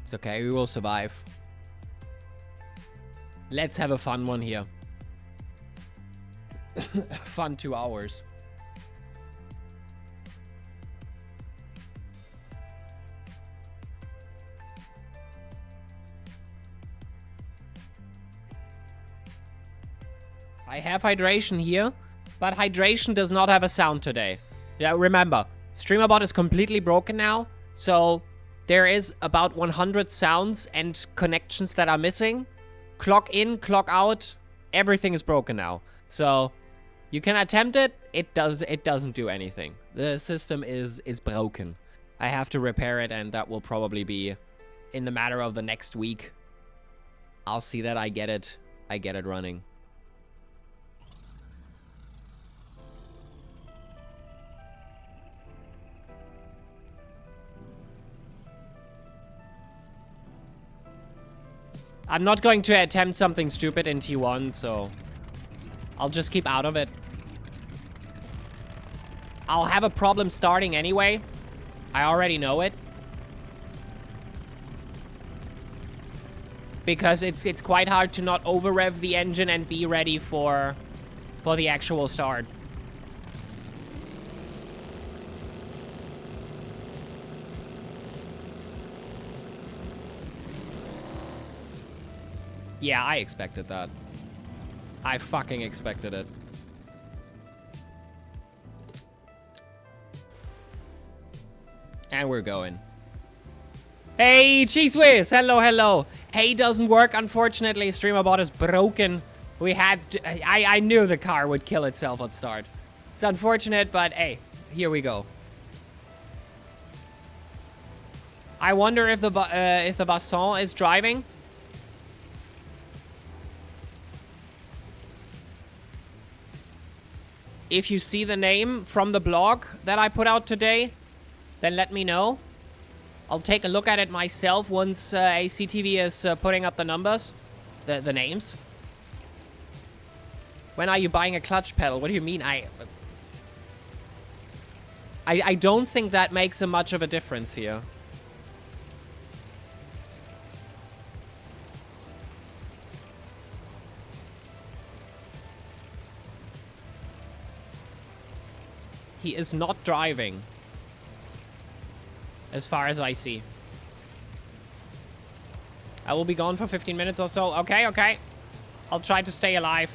It's okay, we will survive. Let's have a fun one here. Fun 2 hours. I have hydration here, but hydration does not have a sound today. Yeah, remember, StreamerBot is completely broken now, so there is about 100 sounds and connections that are missing. Clock in, clock out, everything is broken now. So you can attempt it, it doesn't do anything. The system is broken. I have to repair it, and that will probably be in the matter of the next week. I'll see that I get it running. I'm not going to attempt something stupid in T1, so I'll just keep out of it. I'll have a problem starting anyway. I already know it. Because it's quite hard to not over-rev the engine and be ready for the actual start. Yeah, I expected that. I fucking expected it. And we're going. Hey, Cheese Whiz! Hello, hello. Hey doesn't work, unfortunately. StreamerBot is broken. We had... I knew the car would kill itself at start. It's unfortunate, but hey, here we go. I wonder if the Basson is driving. If you see the name from the blog that I put out today, then let me know. I'll take a look at it myself once ACTV is putting up the numbers, the names. When are you buying a clutch pedal? What do you mean? I don't think that makes a much of a difference here. He is not driving. As far as I see. I will be gone for 15 minutes or so. Okay, okay. I'll try to stay alive.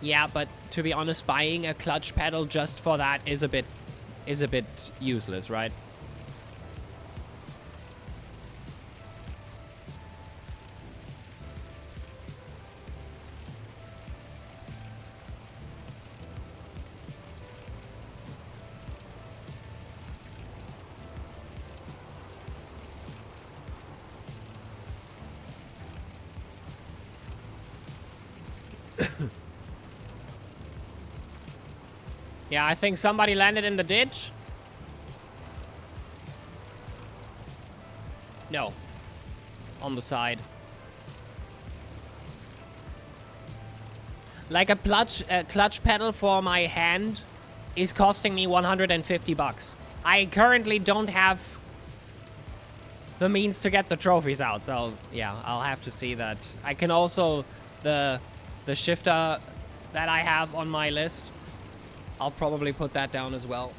Yeah, but to be honest, buying a clutch pedal just for that is a bit useless, right? Yeah, I think somebody landed in the ditch. No. On the side. Like a clutch pedal for my hand is costing me 150 bucks. I currently don't have the means to get the trophies out, so yeah, I'll have to see that. I can also, the shifter that I have on my list, I'll probably put that down as well.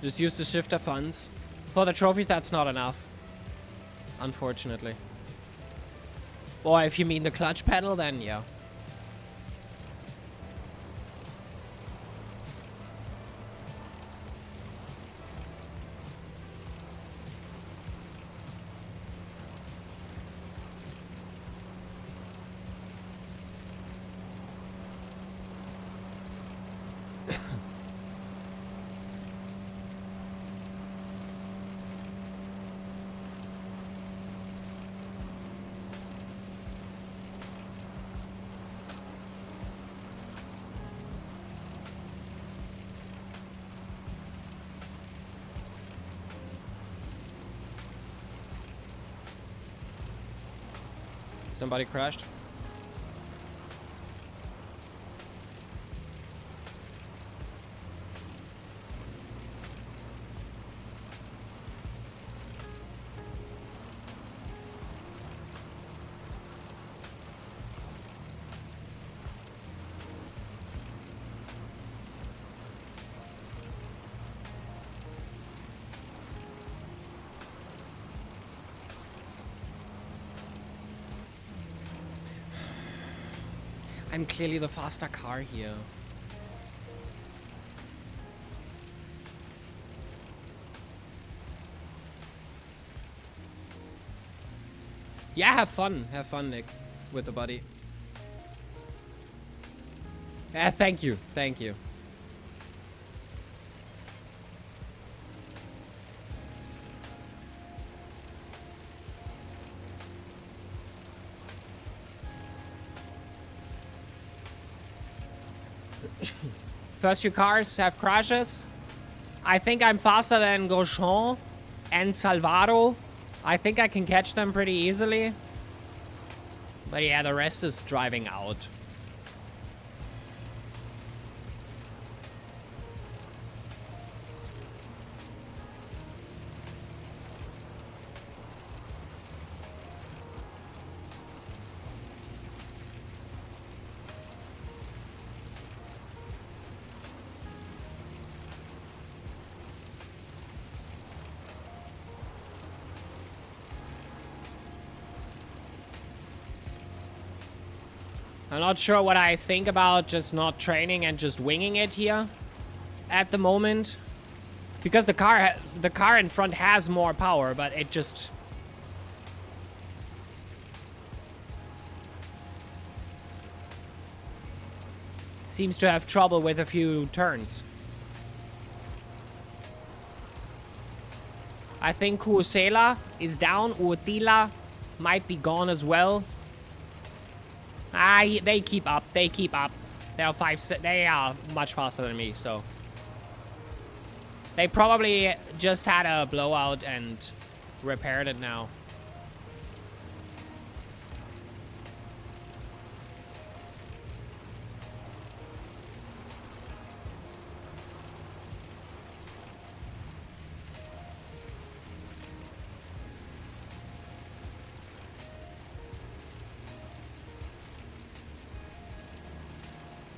Just use the shifter funds. For the trophies, that's not enough. Unfortunately. Or if you mean the clutch pedal, then yeah. Somebody crashed. I'm clearly the faster car here. Yeah, have fun, Nick, with the buddy. Yeah, thank you. First few cars have crashes. I think I'm faster than Gauchon and Salvado. I think I can catch them pretty easily. But yeah, the rest is driving out. I'm not sure what I think about just not training and just winging it here at the moment. Because the car in front has more power, but it just... seems to have trouble with a few turns. I think Kuosela is down. Uotila might be gone as well. They keep up. They are much faster than me, so. They probably just had a blowout and repaired it now.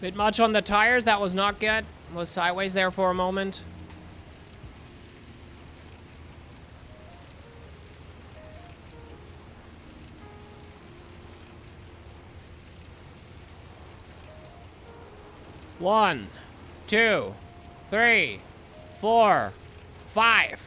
Bit much on the tires. That was not good. Was sideways there for a moment. One, 2, 3, 4, 5.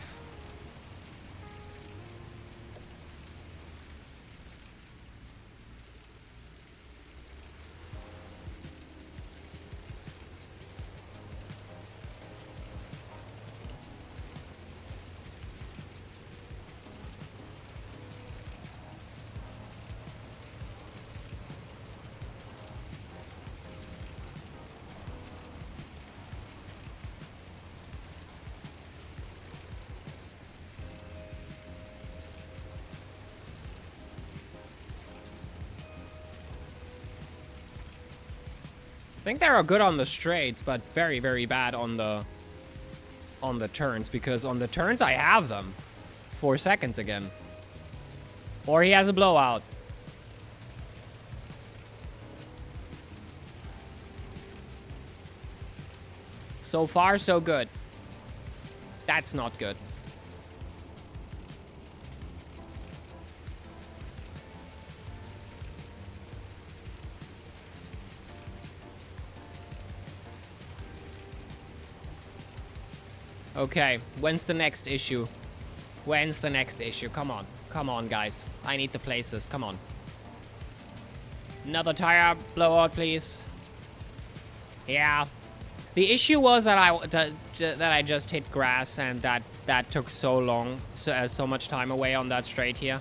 I think they're good on the straights, but very, very bad on the turns, because on the turns I have them 4 seconds again. Or he has a blowout. So far, so good. That's not good. Okay, when's the next issue? When's the next issue? Come on. Come on, guys. I need the places. Come on. Another tire blowout, please. Yeah. The issue was that I just hit grass, and that took so long, so much time away on that straight here.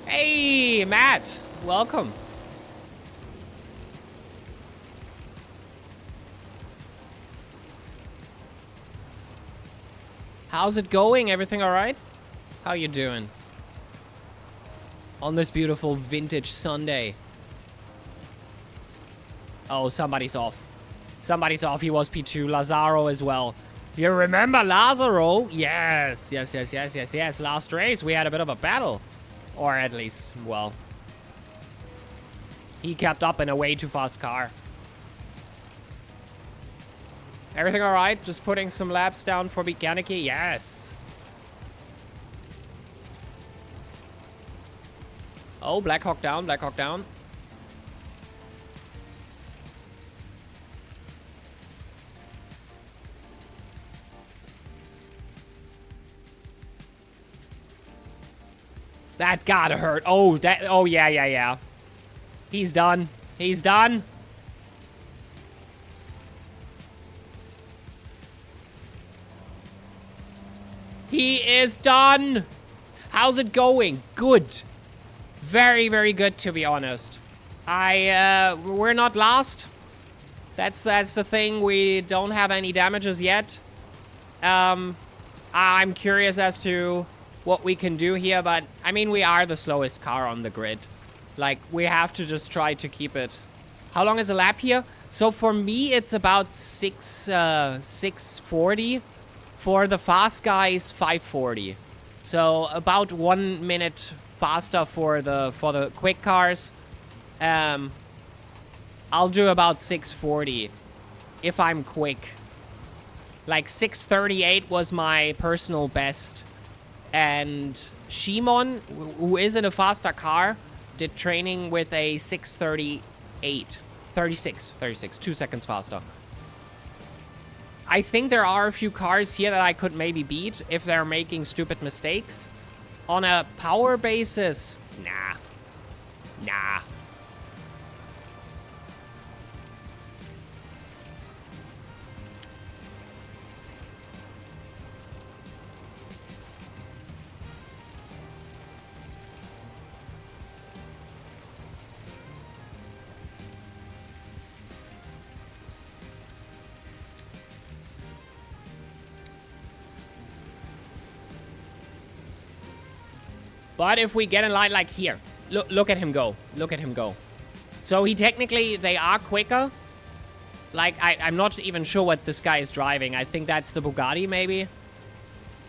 Hey, Matt. Welcome. How's it going? Everything all right? How you doing? On this beautiful vintage Sunday. Oh, somebody's off. Somebody's off. He was P2. Lazaro as well. You remember Lazaro? Yes. Yes. Last race, we had a bit of a battle. Or at least, well, he kept up in a way too fast car. Everything all right? Just putting some laps down for Biganiki? Yes. Oh, Blackhawk down, Blackhawk down. That gotta hurt. Oh, yeah. He's done. He's done. He is done. How's it going? Good. Very, very good, to be honest. We're not last. That's the thing. We don't have any damages yet. I'm curious as to what we can do here, but I mean, we are the slowest car on the grid. Like, we have to just try to keep it. How long is a lap here? So for me, it's about 640. For the fast guys, 540. So about 1 minute faster for the quick cars. I'll do about 640 if I'm quick. Like 638 was my personal best. And Shimon, who is in a faster car, did training with a 638. 36, 2 seconds faster. I think there are a few cars here that I could maybe beat if they're making stupid mistakes. On a power basis, nah. But if we get in line like here, look at him go. Look at him go. So he technically, they are quicker. Like, I'm not even sure what this guy is driving. I think that's the Bugatti, maybe.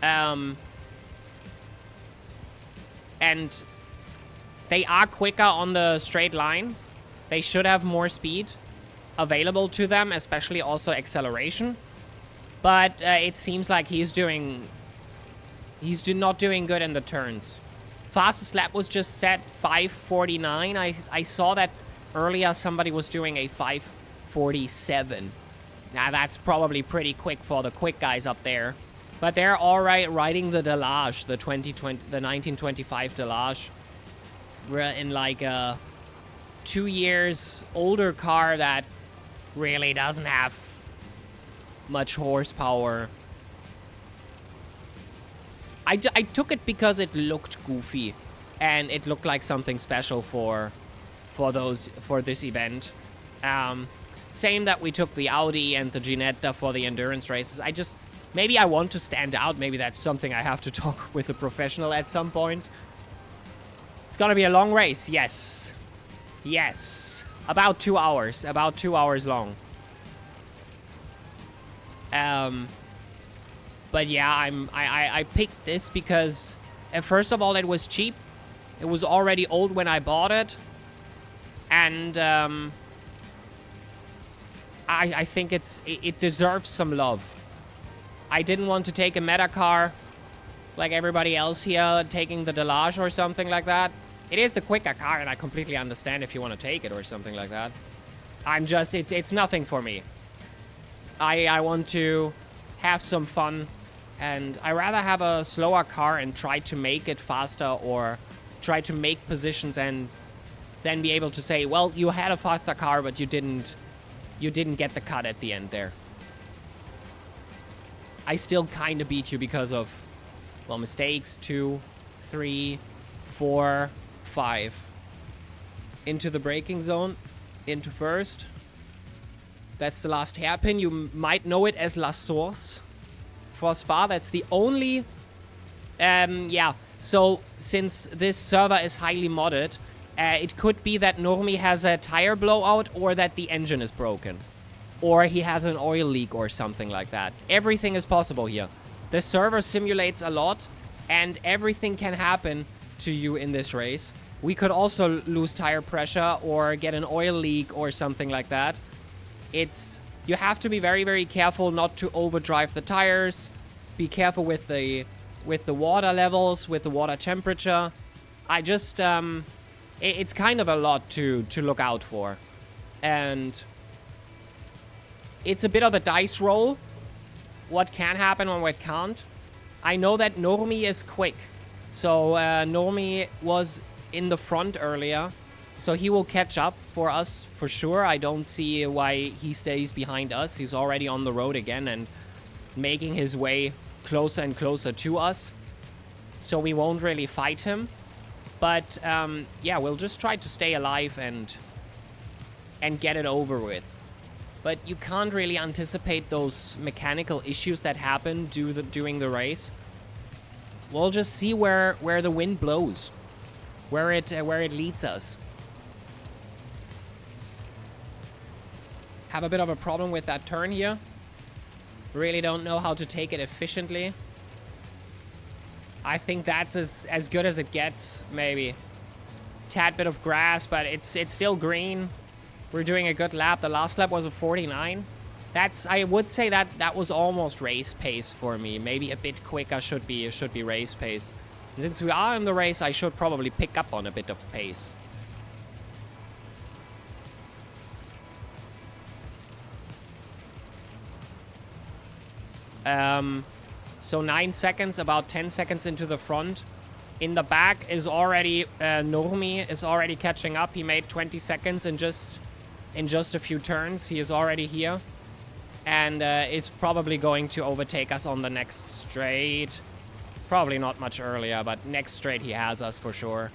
And they are quicker on the straight line. They should have more speed available to them, especially also acceleration. But it seems like he's not doing good in the turns. Fastest lap was just set 5:49. I saw that earlier somebody was doing a 5:47. Now that's probably pretty quick for the quick guys up there. But they're all right riding the Delage, the 1925 Delage. We're in like a 2 years older car that really doesn't have much horsepower. I took it because it looked goofy, and it looked like something special for this event. Same that we took the Audi and the Ginetta for the endurance races. Maybe I want to stand out. Maybe that's something I have to talk with a professional at some point. It's gonna be a long race, yes. Yes. About 2 hours. About 2 hours long. But yeah, I picked this because, first of all, it was cheap. It was already old when I bought it. And I think it deserves some love. I didn't want to take a meta car like everybody else here taking the Delage or something like that. It is the quicker car, and I completely understand if you want to take it or something like that. It's nothing for me. I want to have some fun, and I rather have a slower car and try to make it faster or try to make positions and then be able to say, well, you had a faster car, but you didn't get the cut at the end there. I still kind of beat you because of, well, mistakes. 2, 3, 4, 5. Into the braking zone. Into first. That's the last hairpin. You might know it as La Source for Spa. That's the only... yeah, so since this server is highly modded, it could be that Normie has a tire blowout or that the engine is broken. Or he has an oil leak or something like that. Everything is possible here. The server simulates a lot, and everything can happen to you in this race. We could also lose tire pressure or get an oil leak or something like that. You have to be very, very careful not to overdrive the tires. Be careful with the water levels, with the water temperature. It's kind of a lot to look out for. And it's a bit of a dice roll. What can happen and what can't. I know that Normie is quick. So Normie was in the front earlier. So he will catch up for us for sure. I don't see why he stays behind us. He's already on the road again and making his way closer and closer to us. So we won't really fight him. But yeah, we'll just try to stay alive and get it over with. But you can't really anticipate those mechanical issues that happen during the race. We'll just see where the wind blows, where it leads us. Have a bit of a problem with that turn here. Really don't know how to take it efficiently. I think that's as good as it gets, maybe. Tad bit of grass, but it's still green. We're doing a good lap. The last lap was a 49. I would say that was almost race pace for me. Maybe a bit quicker should be race pace. And since we are in the race, I should probably pick up on a bit of pace. So 9 seconds, about 10 seconds into the front. In the back is already, Normie is already catching up. He made 20 seconds in just a few turns. He is already here. And is probably going to overtake us on the next straight. Probably not much earlier, but next straight he has us for sure.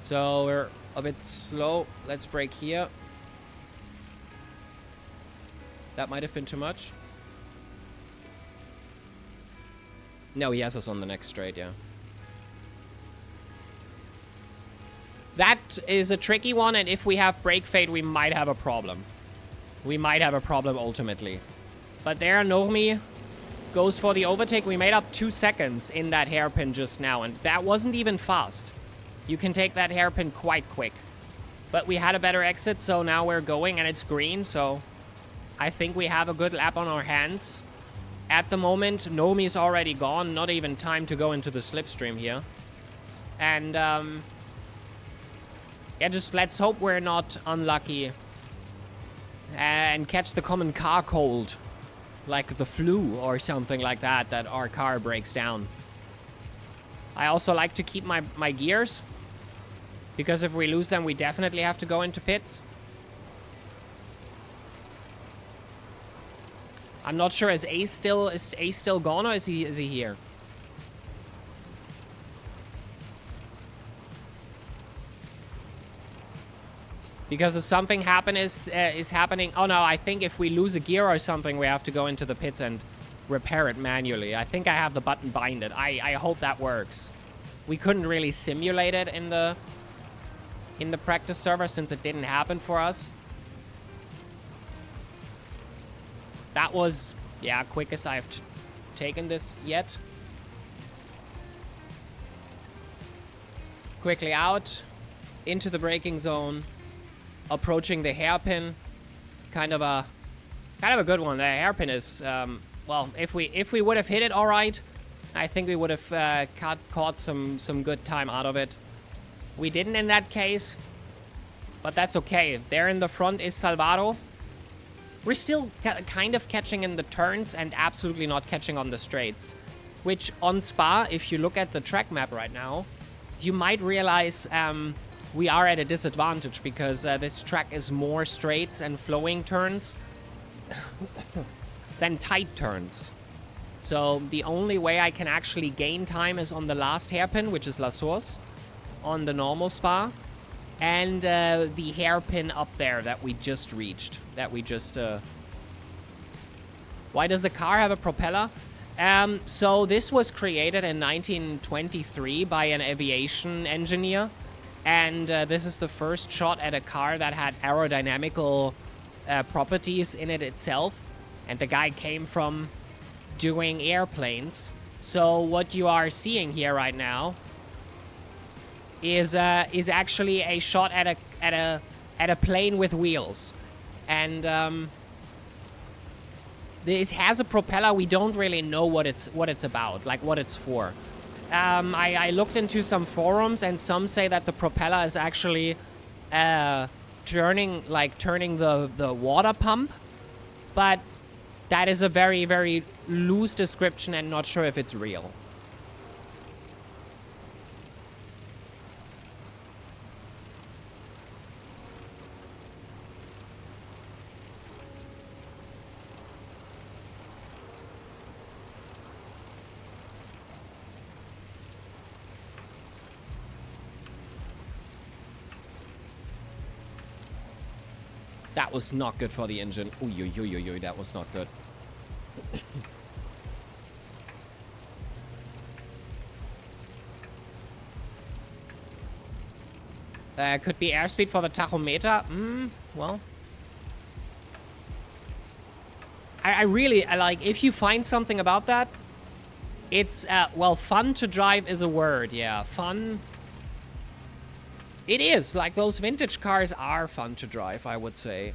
So we're a bit slow. Let's brake here. That might have been too much. No, he has us on the next straight, yeah. That is a tricky one, and if we have brake fade, we might have a problem. We might have a problem ultimately. But there, Normie goes for the overtake. We made up 2 seconds in that hairpin just now, and that wasn't even fast. You can take that hairpin quite quick. But we had a better exit, so now we're going, and it's green, so I think we have a good lap on our hands. At the moment, Normie's already gone. Not even time to go into the slipstream here. And, yeah, just let's hope we're not unlucky and catch the common car cold, like the flu or something like that, that our car breaks down. I also like to keep my gears, because if we lose them, we definitely have to go into pits. I'm not sure, is Ace still gone, or is he here? Because if something is happening... Oh, no, I think if we lose a gear or something, we have to go into the pits and repair it manually. I think I have the button binded. I hope that works. We couldn't really simulate it in the practice server since it didn't happen for us. That was, yeah, quickest I've taken this yet. Quickly out. Into the braking zone. Approaching the hairpin. Kind of a good one. The hairpin is, well, if we would have hit it all right, I think we would have caught some good time out of it. We didn't in that case, but that's okay. There in the front is Salvador. We're still kind of catching in the turns and absolutely not catching on the straights. Which, on Spa, if you look at the track map right now, you might realize we are at a disadvantage because this track is more straights and flowing turns than tight turns. So the only way I can actually gain time is on the last hairpin, which is La Source, on the normal Spa. And the hairpin up there that we just reached. That we just... Why does the car have a propeller? So this was created in 1923 by an aviation engineer. And this is the first shot at a car that had aerodynamical properties in it itself. And the guy came from doing airplanes. So what you are seeing here right now is actually a shot at a plane with wheels. And this has a propeller. We don't really know what it's about, like what it's for. I looked into some forums, and some say that the propeller is actually turning the water pump, but that is a very, very loose description and not sure if it's real. That was not good for the engine. Ooh, that was not good. Could be airspeed for the tachometer. Well. I really, like, if you find something about that, it's, well, fun to drive is a word, yeah. Fun. It is, like, those vintage cars are fun to drive, I would say.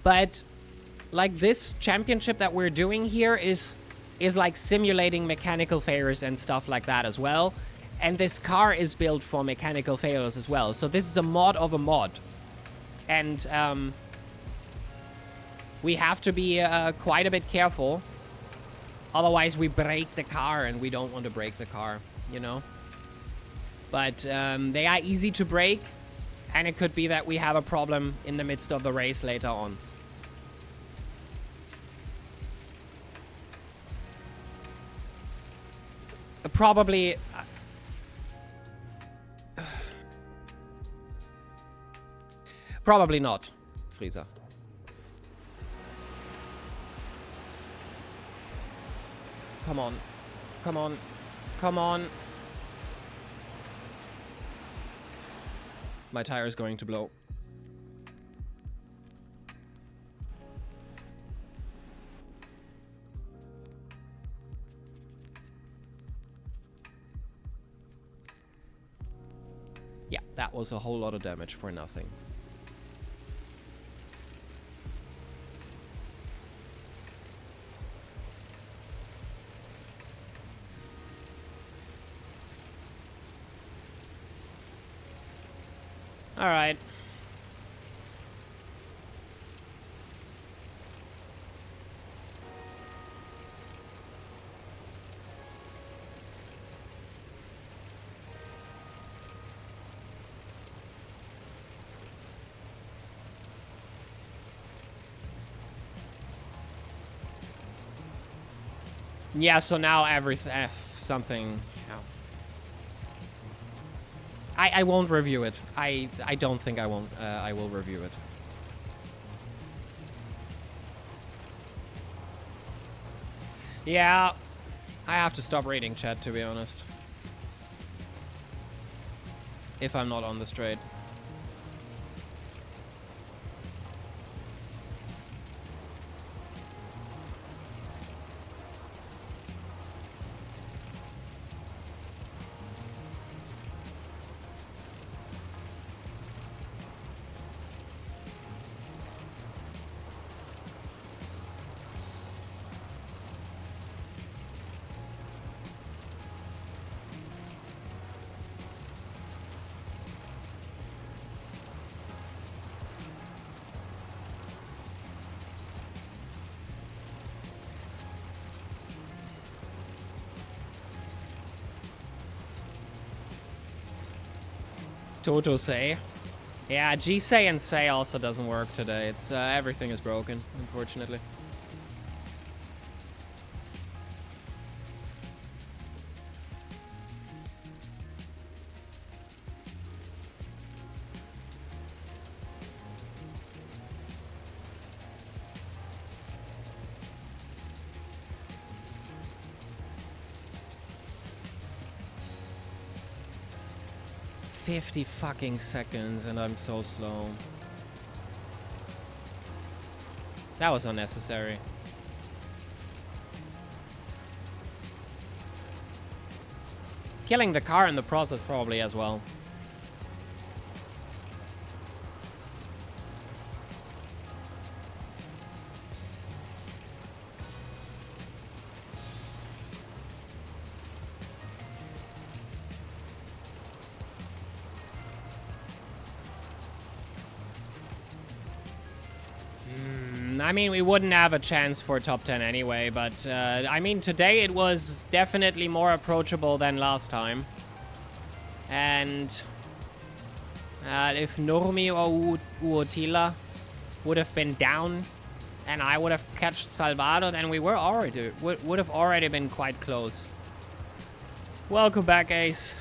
But, like, this championship that we're doing here is like simulating mechanical failures and stuff like that as well. And this car is built for mechanical failures as well. So this is a mod of a mod. And, we have to be quite a bit careful. Otherwise, we break the car, and we don't want to break the car, you know? But they are easy to break, and it could be that we have a problem in the midst of the race later on. Probably... probably not, Frieza. Come on. Come on. Come on. My tire is going to blow. Yeah, that was a whole lot of damage for nothing. All right. Yeah, so now everything, something. I won't review it. I don't think I won't. I will review it. Yeah, I have to stop reading chat, to be honest. If I'm not on the straight. Toto say. Yeah, G say and say also doesn't work today. It's everything is broken, unfortunately. 50 fucking seconds and I'm so slow. That was unnecessary. Killing the car in the process probably as well. I mean, we wouldn't have a chance for top 10 anyway, but I mean, today it was definitely more approachable than last time. And if Nurmi or Uotila would have been down and I would have catched Salvador, then we would have already been quite close. Welcome back, Ace.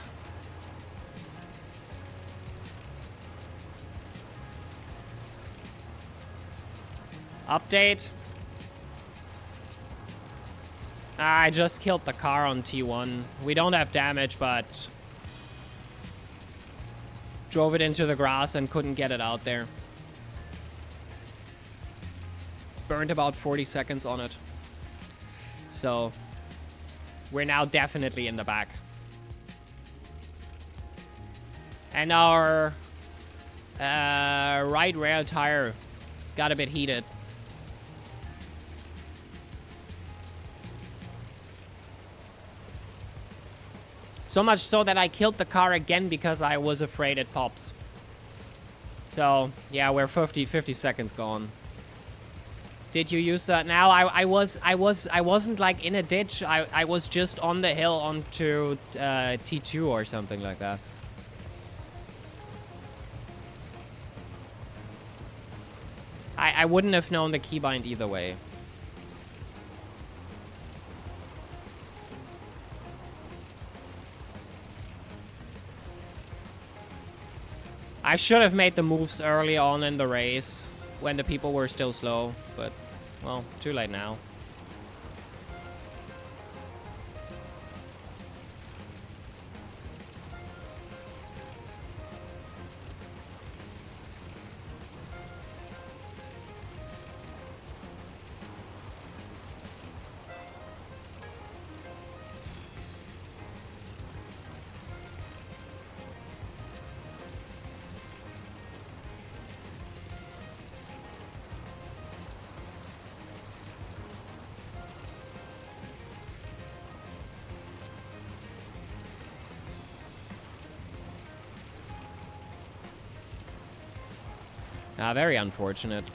Update. I just killed the car on T1. We don't have damage, but drove it into the grass and couldn't get it out there. Burned about 40 seconds on it. So we're now definitely in the back. And our right rear tire got a bit heated. So much so that I killed the car again because I was afraid it pops. So, yeah, we're 50 seconds gone. Did you use that now? I wasn't like in a ditch. I was just on the hill onto T2 or something like that. I wouldn't have known the keybind either way. I should have made the moves early on in the race when the people were still slow, but, well, too late now. Very unfortunate.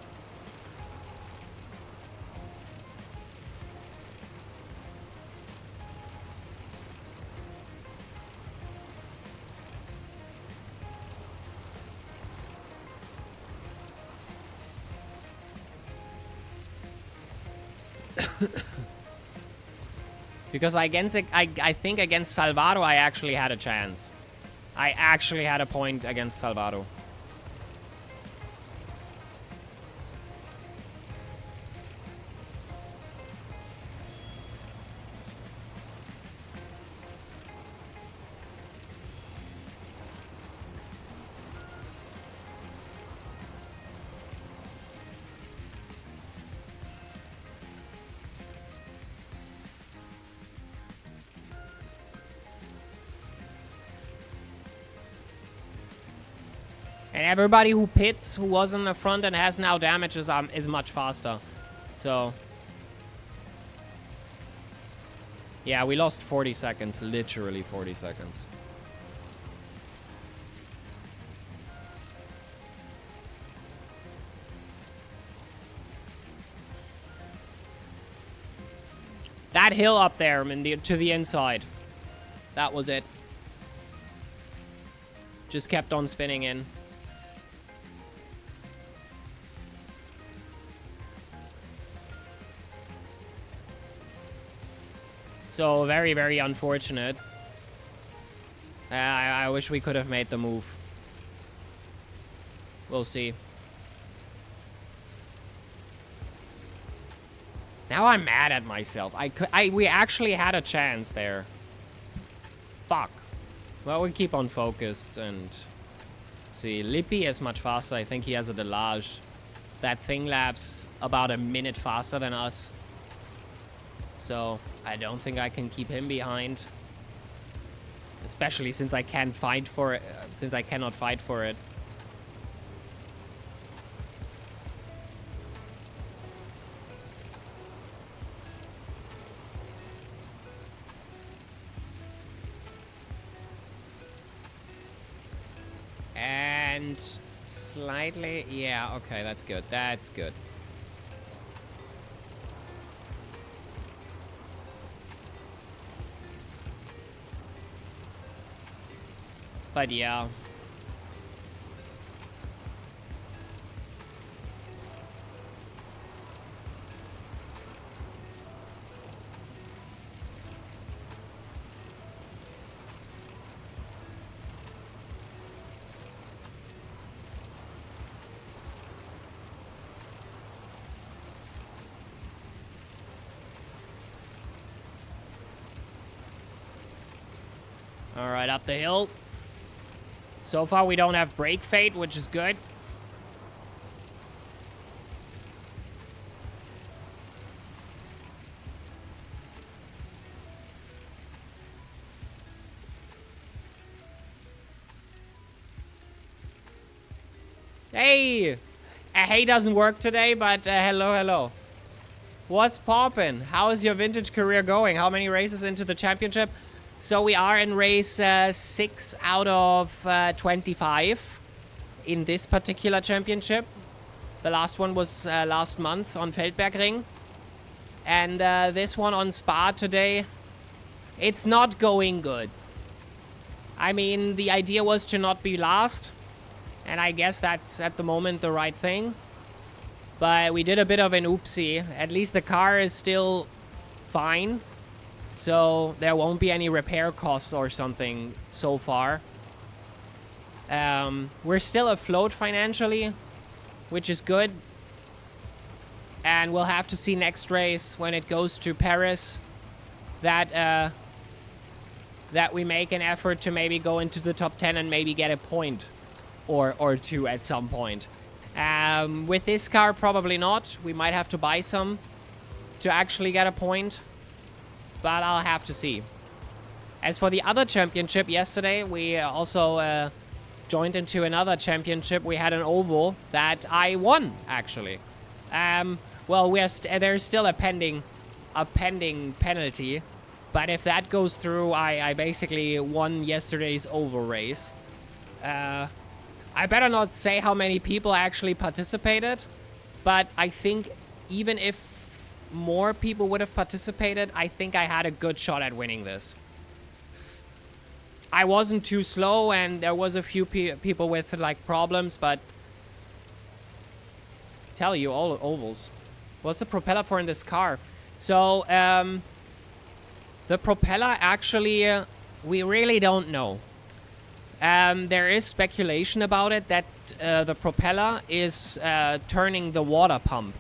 Because I think against Salvador I actually had a chance. I actually had a point against Salvador. And everybody who pits, who was in the front and has now damage is much faster. So, yeah, we lost 40 seconds, literally 40 seconds. That hill up there to the inside. That was it. Just kept on spinning in. So, very, very unfortunate. I wish we could have made the move. We'll see. Now I'm mad at myself. We actually had a chance there. Fuck. Well, we keep on focused and see. Lippi is much faster. I think he has a Delage. That thing laps about a minute faster than us. So I don't think I can keep him behind. Especially since I can't fight for it. Since I cannot fight for it. And slightly, yeah, okay, that's good. That's good. But yeah. All right, up the hill. So far, we don't have brake fade, which is good. Hey! Hey doesn't work today, but hello, hello. What's poppin'? How is your vintage career going? How many races into the championship? So we are in race 6 out of 25 in this particular championship. The last one was last month on Feldbergring. And this one on Spa today, it's not going good. I mean, the idea was to not be last. And I guess that's at the moment the right thing. But we did a bit of an oopsie. At least the car is still fine. So there won't be any repair costs or something so far. We're still afloat financially, which is good. And we'll have to see next race when it goes to Paris that we make an effort to maybe go into the top 10 and maybe get a point or two at some point. With this car, probably not. We might have to buy some to actually get a point. But I'll have to see. As for the other championship, yesterday we also joined into another championship. We had an oval that I won, actually. Well, there's still a pending penalty. But if that goes through, I basically won yesterday's oval race. I better not say how many people actually participated. But I think even if more people would have participated, I think I had a good shot at winning this. I wasn't too slow, and there was a few people with like problems, but tell you all ovals. What's the propeller for in this car? So the propeller actually we really don't know. There is speculation about it that the propeller is turning the water pump.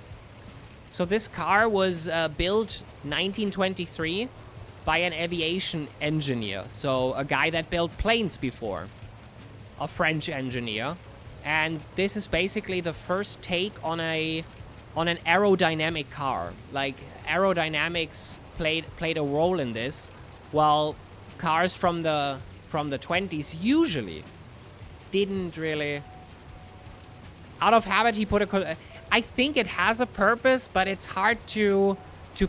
So this car was built 1923 by an aviation engineer. So a guy that built planes before. A French engineer. And this is basically the first take on an aerodynamic car. Like, aerodynamics played a role in this. While cars from the 20s usually didn't really. Out of habit, he put a. I think it has a purpose, but it's hard to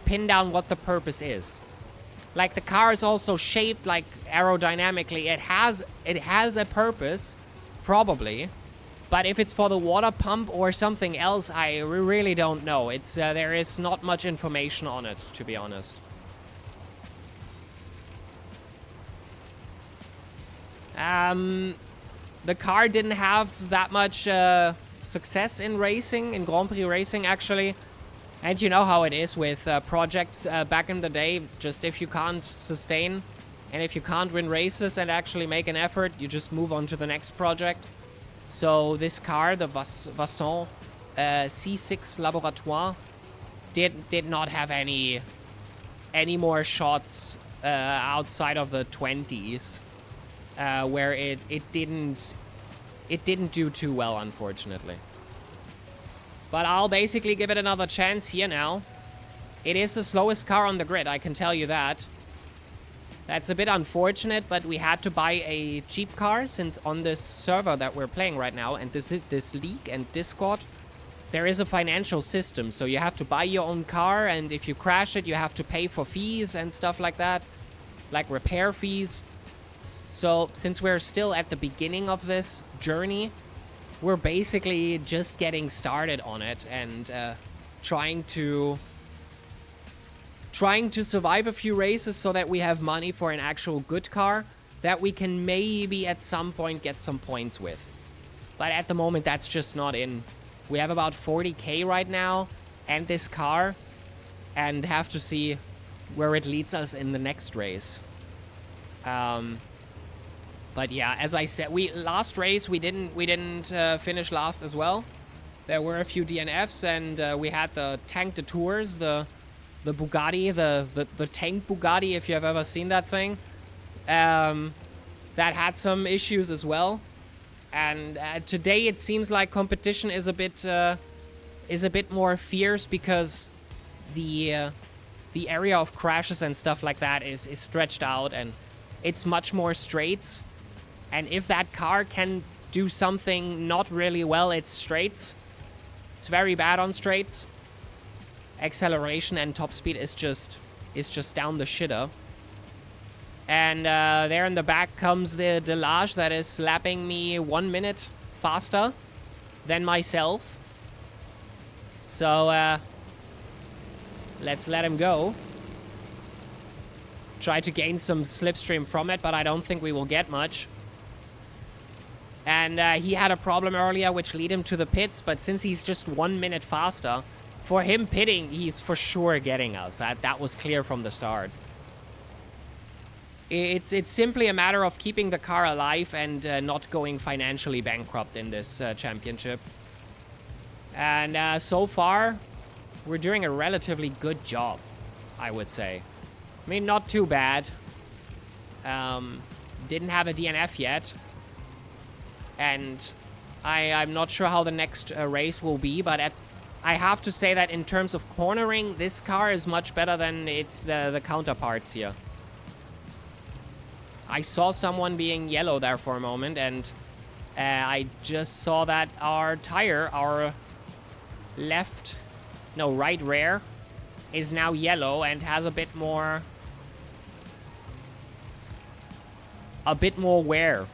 pin down what the purpose is. Like, the car is also shaped like aerodynamically. It has a purpose, probably. But if it's for the water pump or something else, I really don't know. It's there is not much information on it, to be honest. The car didn't have that much success in racing, in Grand Prix racing, actually. And you know how it is with projects back in the day. Just if you can't sustain and if you can't win races and actually make an effort, you just move on to the next project. So this car, the Vasson C6 Laboratoire, did not have any more shots outside of the 20s. where it didn't do too well, unfortunately. But I'll basically give it another chance here now. It is the slowest car on the grid, I can tell you that. That's a bit unfortunate, but we had to buy a cheap car, since on this server that we're playing right now, and this league and Discord, there is a financial system. So you have to buy your own car, and if you crash it, you have to pay for fees and stuff like that, like repair fees. So since we're still at the beginning of this journey, we're basically just getting started on it and trying to survive a few races so that we have money for an actual good car that we can maybe at some point get some points with. But at the moment, that's just not in. We have about 40k right now and this car, and have to see where it leads us in the next race. But yeah, as I said, last race we didn't finish last as well. There were a few DNFs, and we had the Tank de Tours, the Bugatti, the tank Bugatti, if you have ever seen that thing. That had some issues as well. And today it seems like competition is a bit more fierce, because the area of crashes and stuff like that is stretched out, and it's much more straights. And if that car can do something not really well, it's straights. It's very bad on straights. Acceleration and top speed is just down the shitter. And there in the back comes the Delage that is slapping me 1 minute faster than myself. So let's let him go. Try to gain some slipstream from it, but I don't think we will get much. And he had a problem earlier, which led him to the pits, but since he's just 1 minute faster, for him pitting, he's for sure getting us. That was clear from the start. It's simply a matter of keeping the car alive and not going financially bankrupt in this championship. And so far, we're doing a relatively good job, I would say. I mean, not too bad. Didn't have a DNF yet. And I'm not sure how the next race will be, but I have to say that in terms of cornering, this car is much better than the counterparts here. I saw someone being yellow there for a moment, and I just saw that our tire, our right rear, is now yellow and has a bit more wear,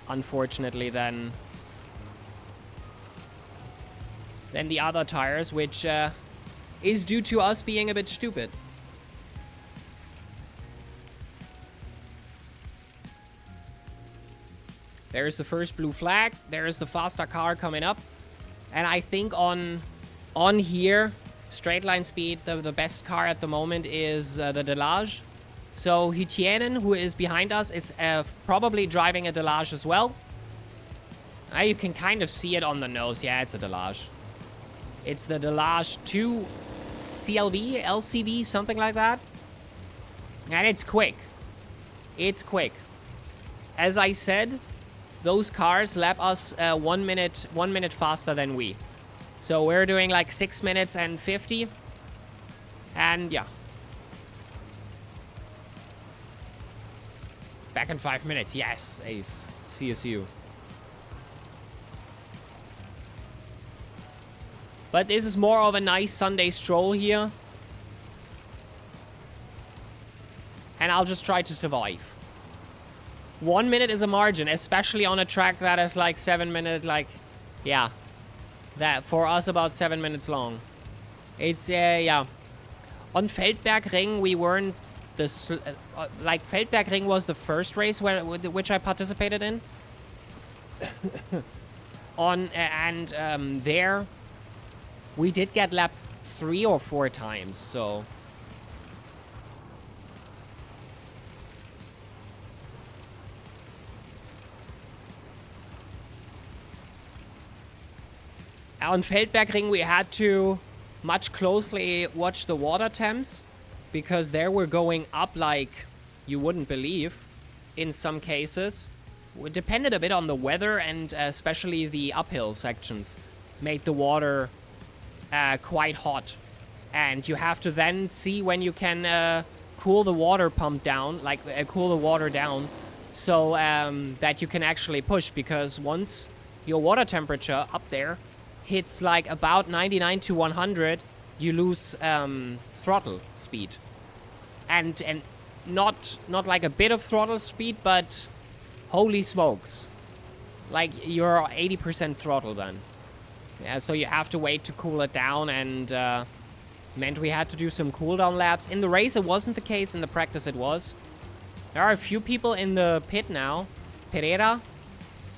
unfortunately, than the other tires, which is due to us being a bit stupid. There's the first blue flag. There's the faster car coming up. And I think on here, straight line speed, the best car at the moment is the Delage. So Hytienen, who is behind us, is probably driving a Delage as well. You can kind of see it on the nose. Yeah, it's a Delage. It's the Delage 2 CLV, LCV, something like that. And it's quick. It's quick. As I said, those cars lap us 1 minute faster than we. So we're doing like 6 minutes and 50. And yeah. Back in 5 minutes. Yes, ace. CSU. But this is more of a nice Sunday stroll here. And I'll just try to survive. 1 minute is a margin, especially on a track that is like 7 minutes, like, yeah. That, for us, about 7 minutes long. It's, yeah. On Feldbergring, we weren't like, Feldbergring was the first race which I participated in. There, we did get lapped 3 or 4 times, so... On Feldbergring, we had to much closely watch the water temps, because there we're going up like you wouldn't believe. in some cases. It depended a bit on the weather, and especially the uphill sections made the water quite hot. And you have to then see when you can cool the water pump down, like cool the water down, so that you can actually push, because once your water temperature up there hits like about 99 to 100, you lose throttle speed. And not like a bit of throttle speed, but holy smokes. Like you're 80% throttle then. Yeah, so you have to wait to cool it down, and meant we had to do some cooldown laps. In the race it wasn't the case, in the practice it was. There are a few people in the pit now. Pereira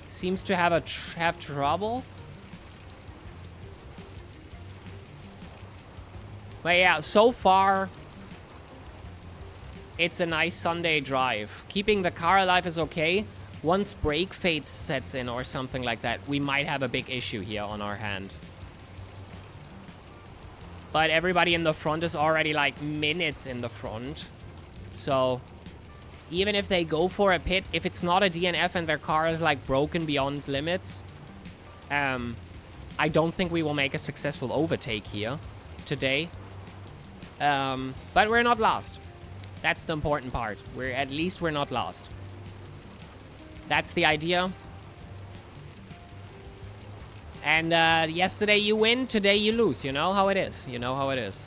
seems to have trouble. But yeah, so far it's a nice Sunday drive. Keeping the car alive is okay. Once brake fade sets in or something like that, we might have a big issue here on our hand. But everybody in the front is already like minutes in the front. So even if they go for a pit, if it's not a DNF and their car is like broken beyond limits, I don't think we will make a successful overtake here today. But we're not lost. That's the important part. At least we're not lost. That's the idea. And yesterday you win, today you lose. You know how it is. You know how it is.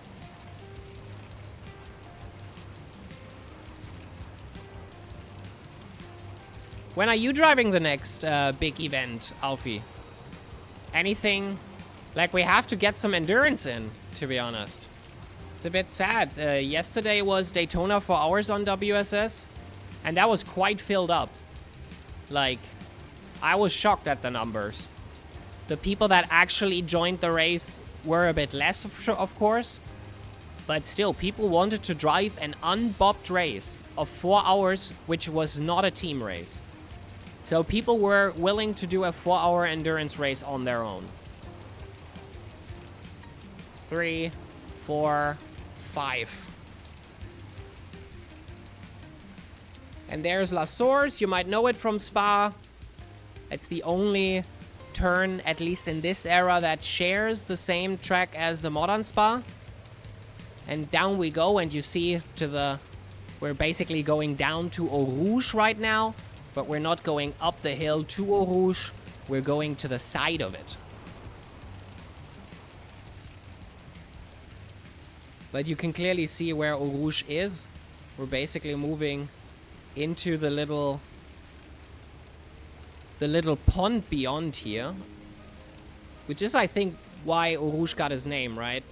When are you driving the next big event, Alfie? Anything? Like, we have to get some endurance in, to be honest. It's a bit sad. Yesterday was Daytona 4 hours on WSS, and that was quite filled up. Like, I was shocked at the numbers. The people that actually joined the race were a bit less, of course. But still, people wanted to drive an unbobbed race of 4 hours, which was not a team race. So people were willing to do a 4-hour endurance race on their own. 3, 4, 5. And there's La Source. You might know it from Spa. It's the only turn, at least in this era, that shares the same track as the modern Spa. And down we go, and you see we're basically going down to Eau Rouge right now, but we're not going up the hill to Eau Rouge. We're going to the side of it. But you can clearly see where Eau Rouge is. We're basically moving into the little pond beyond here, which is, I think, why Eau Rouge got his name, right?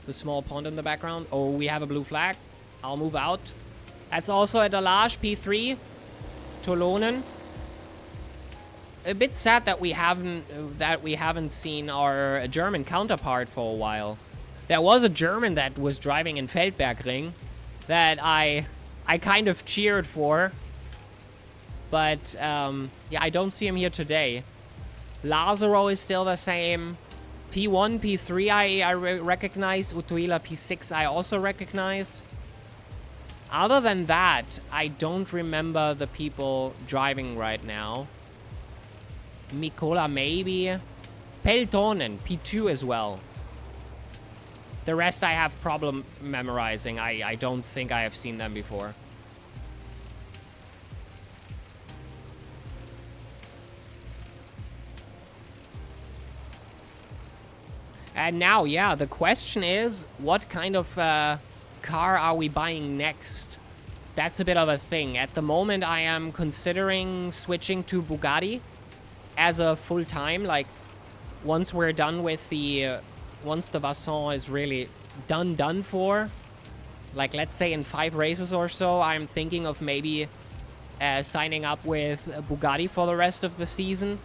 The small pond in the background. Oh, we have a blue flag. I'll move out. That's also a Delage P3. Tolonen. A bit sad that we haven't seen our German counterpart for a while. There was a German that was driving in Feldbergring that I kind of cheered for. But yeah, I don't see him here today. Lazaro is still the same. P1, P3 I recognize. Utuila P6 I also recognize. Other than that, I don't remember the people driving right now. Mikola maybe. Peltonen, P2 as well. The rest I have problem memorizing. I don't think I have seen them before. And now, yeah, the question is, what kind of car are we buying next? That's a bit of a thing. At the moment, I am considering switching to Bugatti as a full-time. Like, once we're done with once the Vasson is really done for, like, let's say in 5 races or so, I'm thinking of maybe signing up with Bugatti for the rest of the season.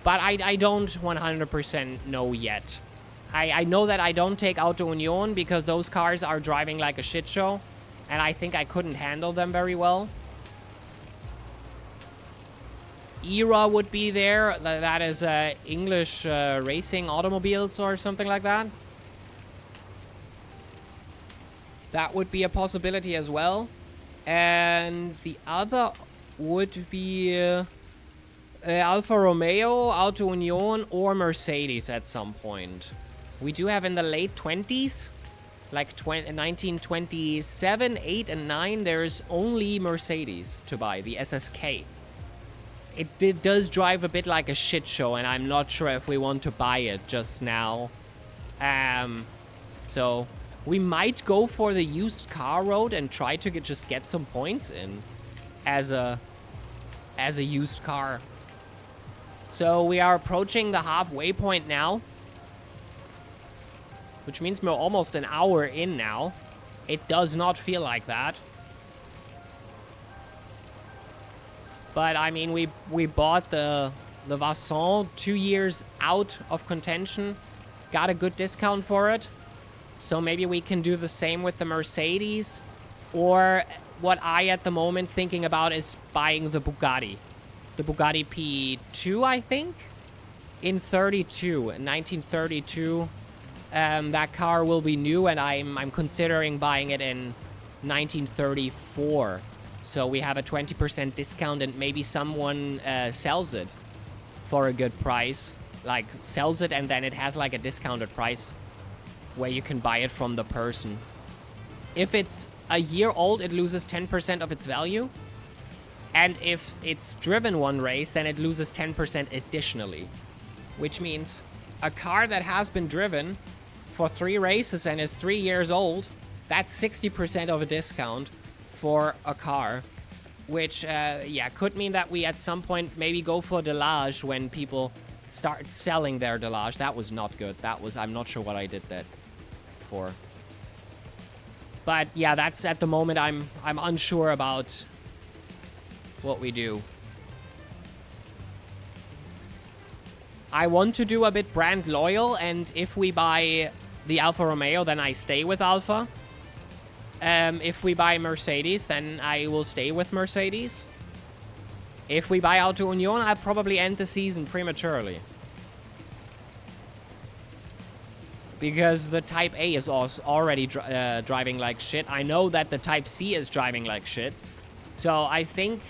But I don't 100% know yet. I know that I don't take Auto Union because those cars are driving like a shit show, and I think I couldn't handle them very well. ERA would be there. That is English racing automobiles or something like that. That would be a possibility as well. And the other would be Alfa Romeo, Auto Union, or Mercedes at some point. We do have in the late 20s, like 1927, 8, and 9, there's only Mercedes to buy, the SSK. It does drive a bit like a shit show, and I'm not sure if we want to buy it just now. So we might go for the used car road and try to just get some points in as a used car. So we are approaching the halfway point now, which means we're almost an hour in now. It does not feel like that. But I mean, we bought the Vasson 2 years out of contention, got a good discount for it. So maybe we can do the same with the Mercedes, or what I at the moment thinking about is buying the Bugatti P2, I think, in 1932. That car will be new, and I'm considering buying it in 1934. So we have a 20% discount, and maybe someone sells it for a good price. Like, sells it, and then it has, like, a discounted price where you can buy it from the person. If it's a year old, it loses 10% of its value. And if it's driven one race, then it loses 10% additionally. Which means a car that has been driven for 3 races and is 3 years old, that's 60% of a discount for a car, which could mean that we at some point maybe go for Delage when people start selling their Delage. That was not good. I'm not sure what I did that for. But yeah, that's at the moment I'm unsure about what we do. I want to do a bit brand loyal, and if we buy the Alfa Romeo, then I stay with Alfa. If we buy Mercedes, then I will stay with Mercedes. If we buy Auto Union, I'll probably end the season prematurely. Because the Type A is also already driving like shit. I know that the Type C is driving like shit. So I think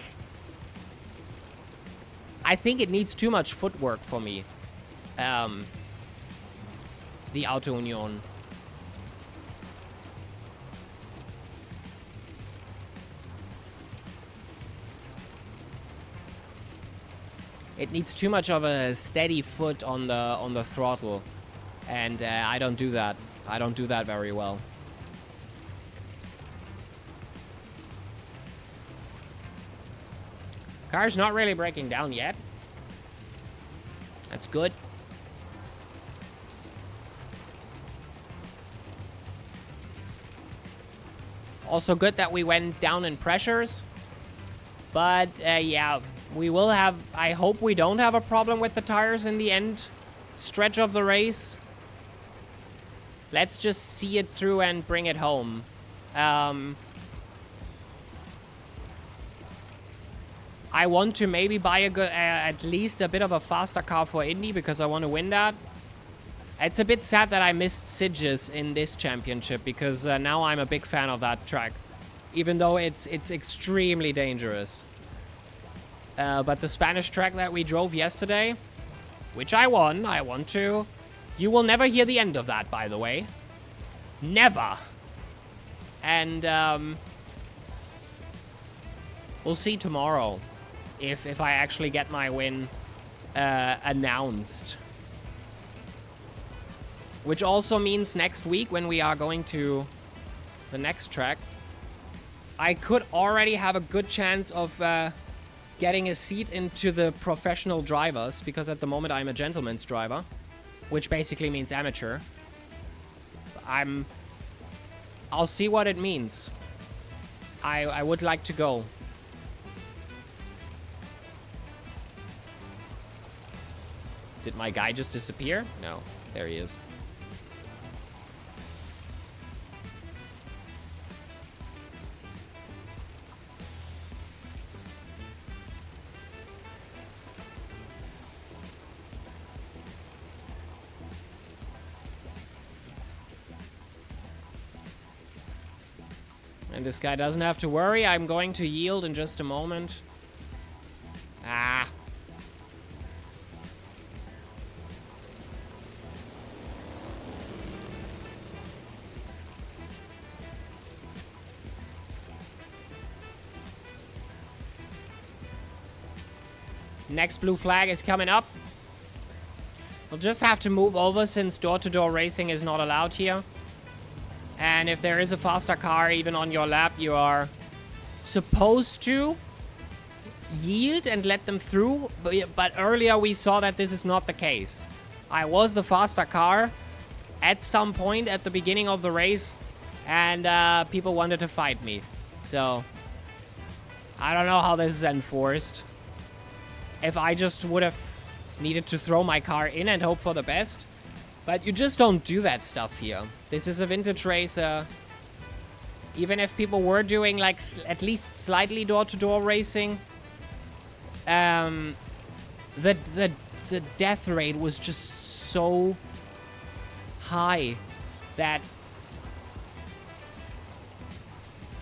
it needs too much footwork for me. The Auto Union. It needs too much of a steady foot on the throttle, and I don't do that. I don't do that very well. Car's not really breaking down yet. That's good. Also good that we went down in pressures. But yeah, we will have... I hope we don't have a problem with the tires in the end stretch of the race. Let's just see it through and bring it home. I want to maybe buy a good, at least a bit of a faster car for Indy because I want to win that. It's a bit sad that I missed Sitges in this championship because now I'm a big fan of that track, even though it's extremely dangerous. But the Spanish track that we drove yesterday, which I won to. You will never hear the end of that, by the way. Never. And we'll see tomorrow if I actually get my win announced. Which also means next week when we are going to the next track, I could already have a good chance of getting a seat into the professional drivers, because at the moment I'm a gentleman's driver, which basically means amateur. I'll see what it means. I would like to go. Did my guy just disappear? No, there he is. And this guy doesn't have to worry. I'm going to yield in just a moment. Ah. Next blue flag is coming up. We'll just have to move over since door-to-door racing is not allowed here. And if there is a faster car even on your lap, you are supposed to yield and let them through. But earlier we saw that this is not the case. I was the faster car at some point at the beginning of the race, and people wanted to fight me. So I don't know how this is enforced. If I just would have needed to throw my car in and hope for the best. But you just don't do that stuff here. This is a vintage race. Even if people were doing like at least slightly door-to-door racing, the death rate was just so high that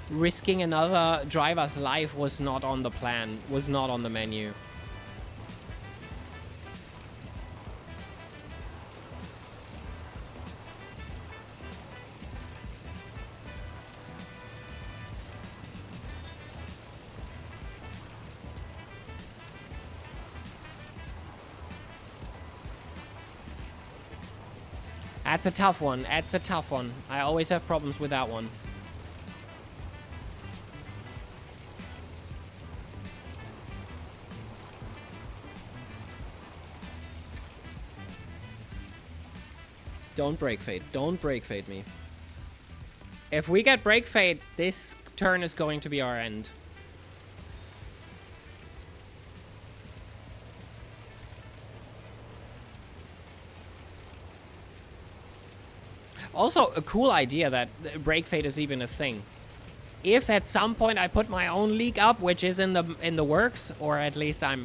risking another driver's life was not on the plan, was not on the menu. That's a tough one. That's a tough one. I always have problems with that one. Don't break fade. Don't break fade me. If we get break fade, this turn is going to be our end. Also, a cool idea that break fade is even a thing. If at some point I put my own league up, which is in the works, or at least I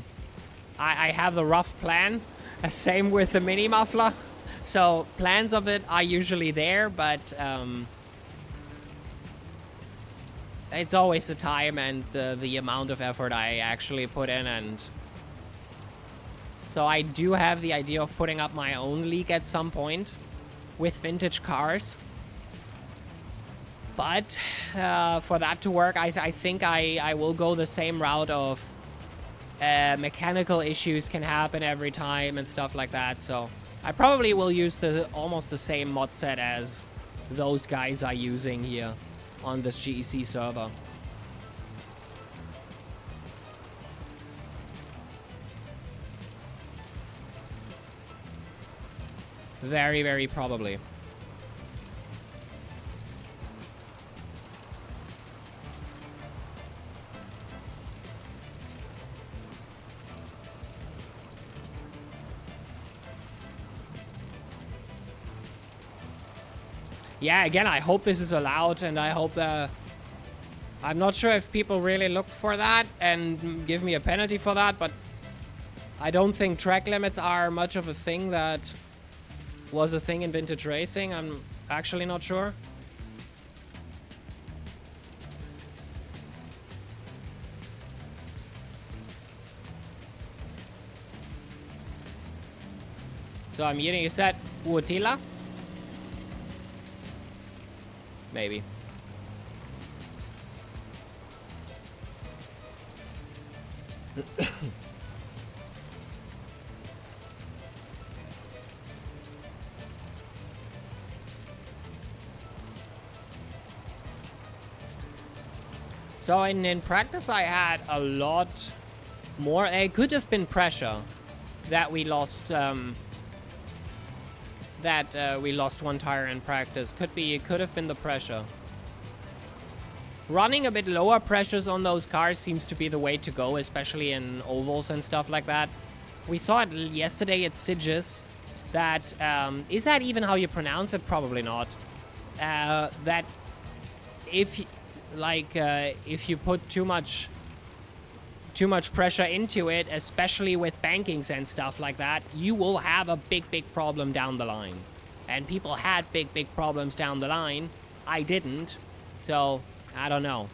have the rough plan. Same with the mini muffler. So plans of it are usually there, but it's always the time and the amount of effort I actually put in, and so I do have the idea of putting up my own league at some point with vintage cars. But for that to work, I think I will go the same route of mechanical issues can happen every time and stuff like that. So I probably will use almost the same mod set as those guys are using here on this GEC server. Very, very probably. Yeah, again, I hope this is allowed, and I hope I'm not sure if people really look for that and give me a penalty for that, but I don't think track limits are much of a thing that was a thing in vintage racing. I'm actually not sure. So I'm using, is that Uotila? Maybe. So in practice I had a lot more. It could have been pressure that we lost. We lost one tire in practice. It could have been the pressure. Running a bit lower pressures on those cars seems to be the way to go, especially in ovals and stuff like that. We saw it yesterday at Sigis. That is that even how you pronounce it? Probably not. That if you put too much pressure into it, especially with bankings and stuff like that, you will have a big problem down the line. And people had big problems down the line. I didn't. So I don't know.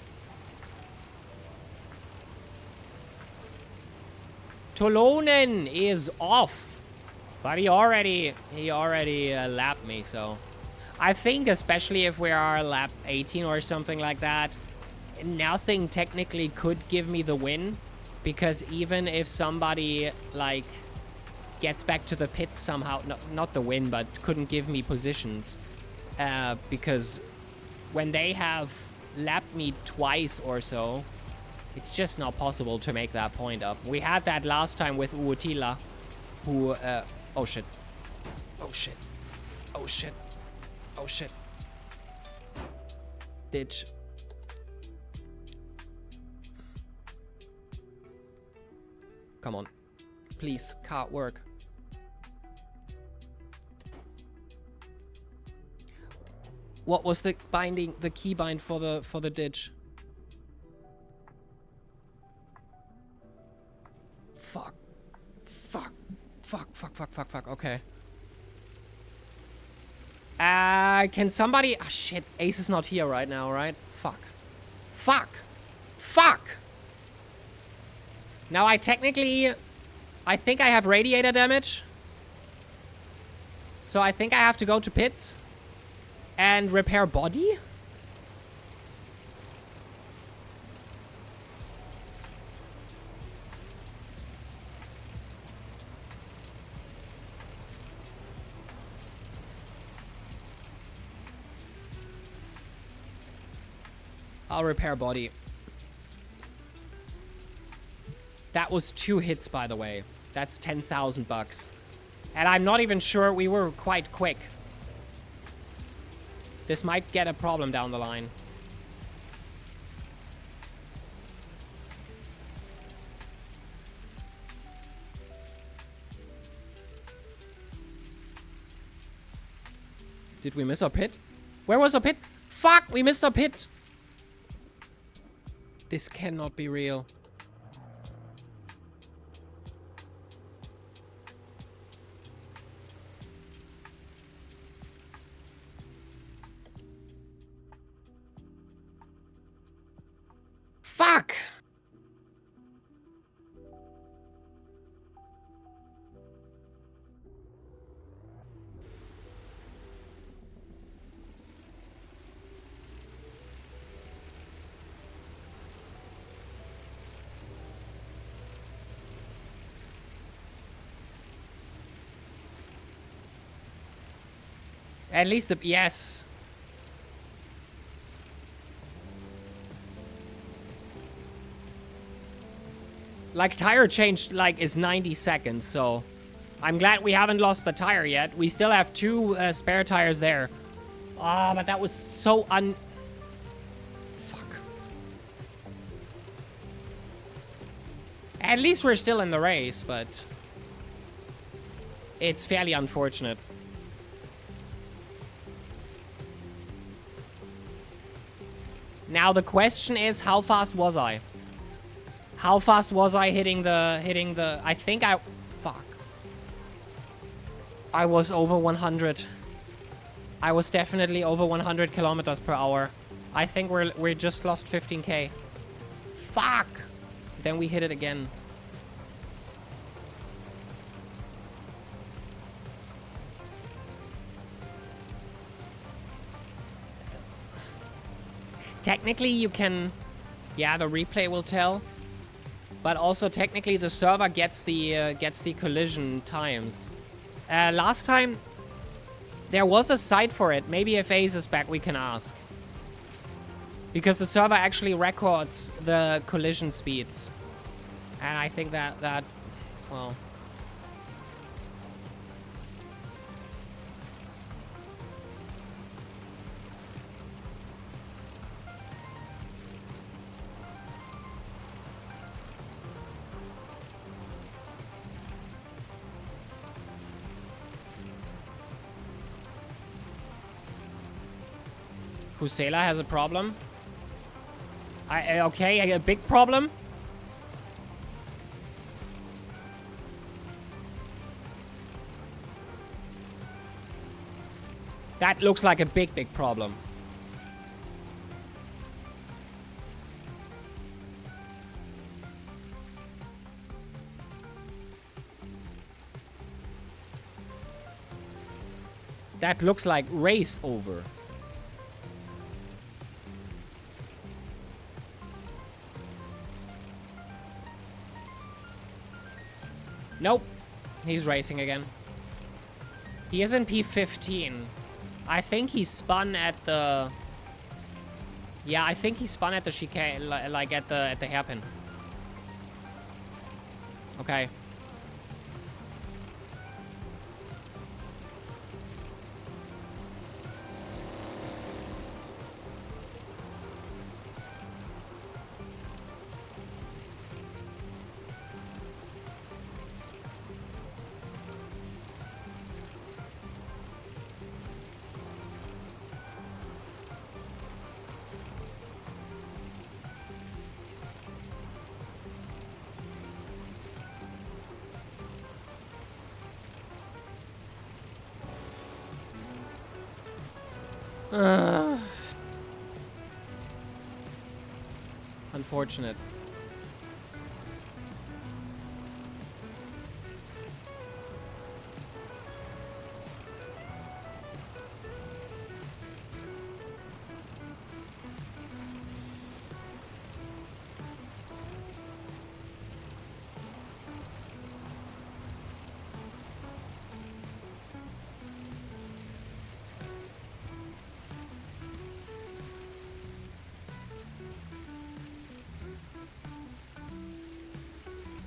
Tolonen is off. But he already lapped me, so... I think especially if we are lap 18 or something like that, nothing technically could give me the win. Because even if somebody, like, gets back to the pits somehow, not the win, but couldn't give me positions. Because when they have lapped me twice or so, it's just not possible to make that point up. We had that last time with Uotila, who, oh shit. Oh shit. Oh shit. Oh shit. Ditch. Come on. Please, can't work. What was the binding, the key bind for the ditch? Fuck. Fuck. Fuck, fuck, fuck, fuck, fuck. Okay. Can somebody... Ah, shit. Ace is not here right now, right? Fuck. Fuck. Fuck! Now, I technically... I think I have radiator damage. So I think I have to go to pits. And repair body? I'll repair body. That was 2 hits, by the way. That's 10,000 bucks. And I'm not even sure we were quite quick. This might get a problem down the line. Did we miss our pit? Where was our pit? Fuck, we missed our pit. This cannot be real. Fuck! At least the... Yes. Like, tire change, like, is 90 seconds, so... I'm glad we haven't lost the tire yet. We still have 2 spare tires there. Ah, but that was so Fuck. At least we're still in the race, but... It's fairly unfortunate. Now the question is, how fast was I? How fast was I hitting the... I think I... Fuck. I was over 100. I was definitely over 100 kilometers per hour. I think we just lost 15k. Fuck! Then we hit it again. Technically, you can... Yeah, the replay will tell. But also, technically, the server gets the collision times. Last time, there was a site for it. Maybe if Ace is back, we can ask. Because the server actually records the collision speeds. And I think that well... Husela has a problem. Okay, a big problem. That looks like a big problem. That looks like race over. Nope. He's racing again. He is in P15. I think he spun at the... Yeah, I think he spun at the chicane, like at the hairpin. Okay. Unfortunate.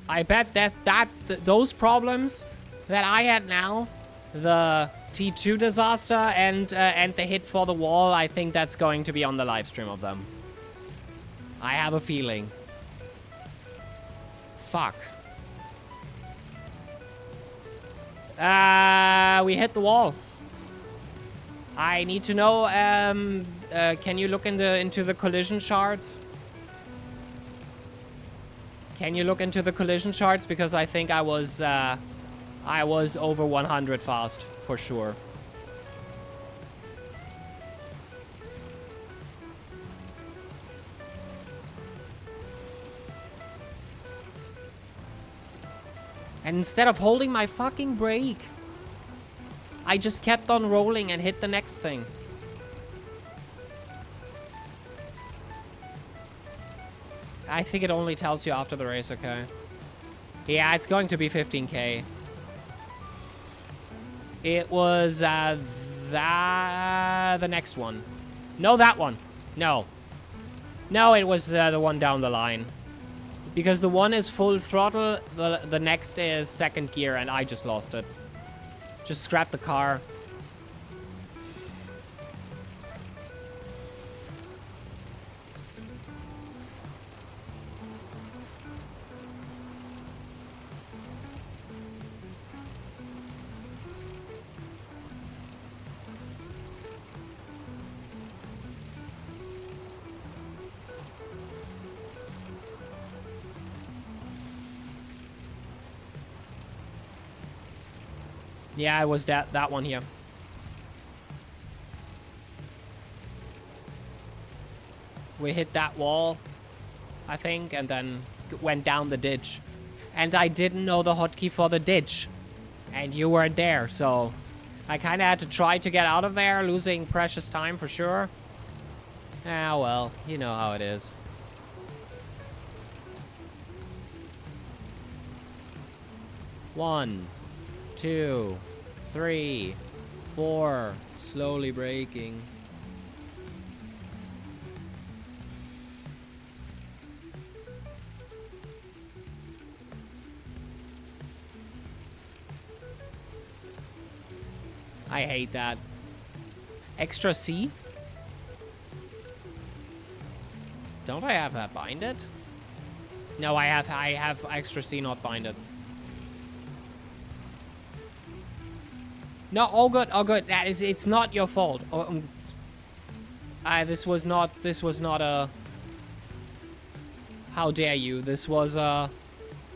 I bet those problems that I had now, the T2 disaster and the hit for the wall, I think that's going to be on the live stream of them. I have a feeling. Fuck. We hit the wall. I need to know, can you look into the collision charts? Can you look into the collision charts? Because I think I was over 100 fast, for sure. And instead of holding my fucking brake, I just kept on rolling and hit the next thing. I think it only tells you after the race, okay. Yeah, it's going to be 15K. It was the next one. No, that one. No. No, it was the one down the line. Because the one is full throttle, the next is second gear, and I just lost it. Just scrap the car. Yeah, it was that one here. We hit that wall, I think, and then went down the ditch. And I didn't know the hotkey for the ditch. And you weren't there, so I kind of had to try to get out of there, losing precious time for sure. Ah, well, you know how it is. One, 2, 3, 4, slowly braking. I hate that. Extra C? Don't I have that binded? No, I have extra C not binded. No, all good, all good. It's not your fault. This was not a... How dare you? This was a...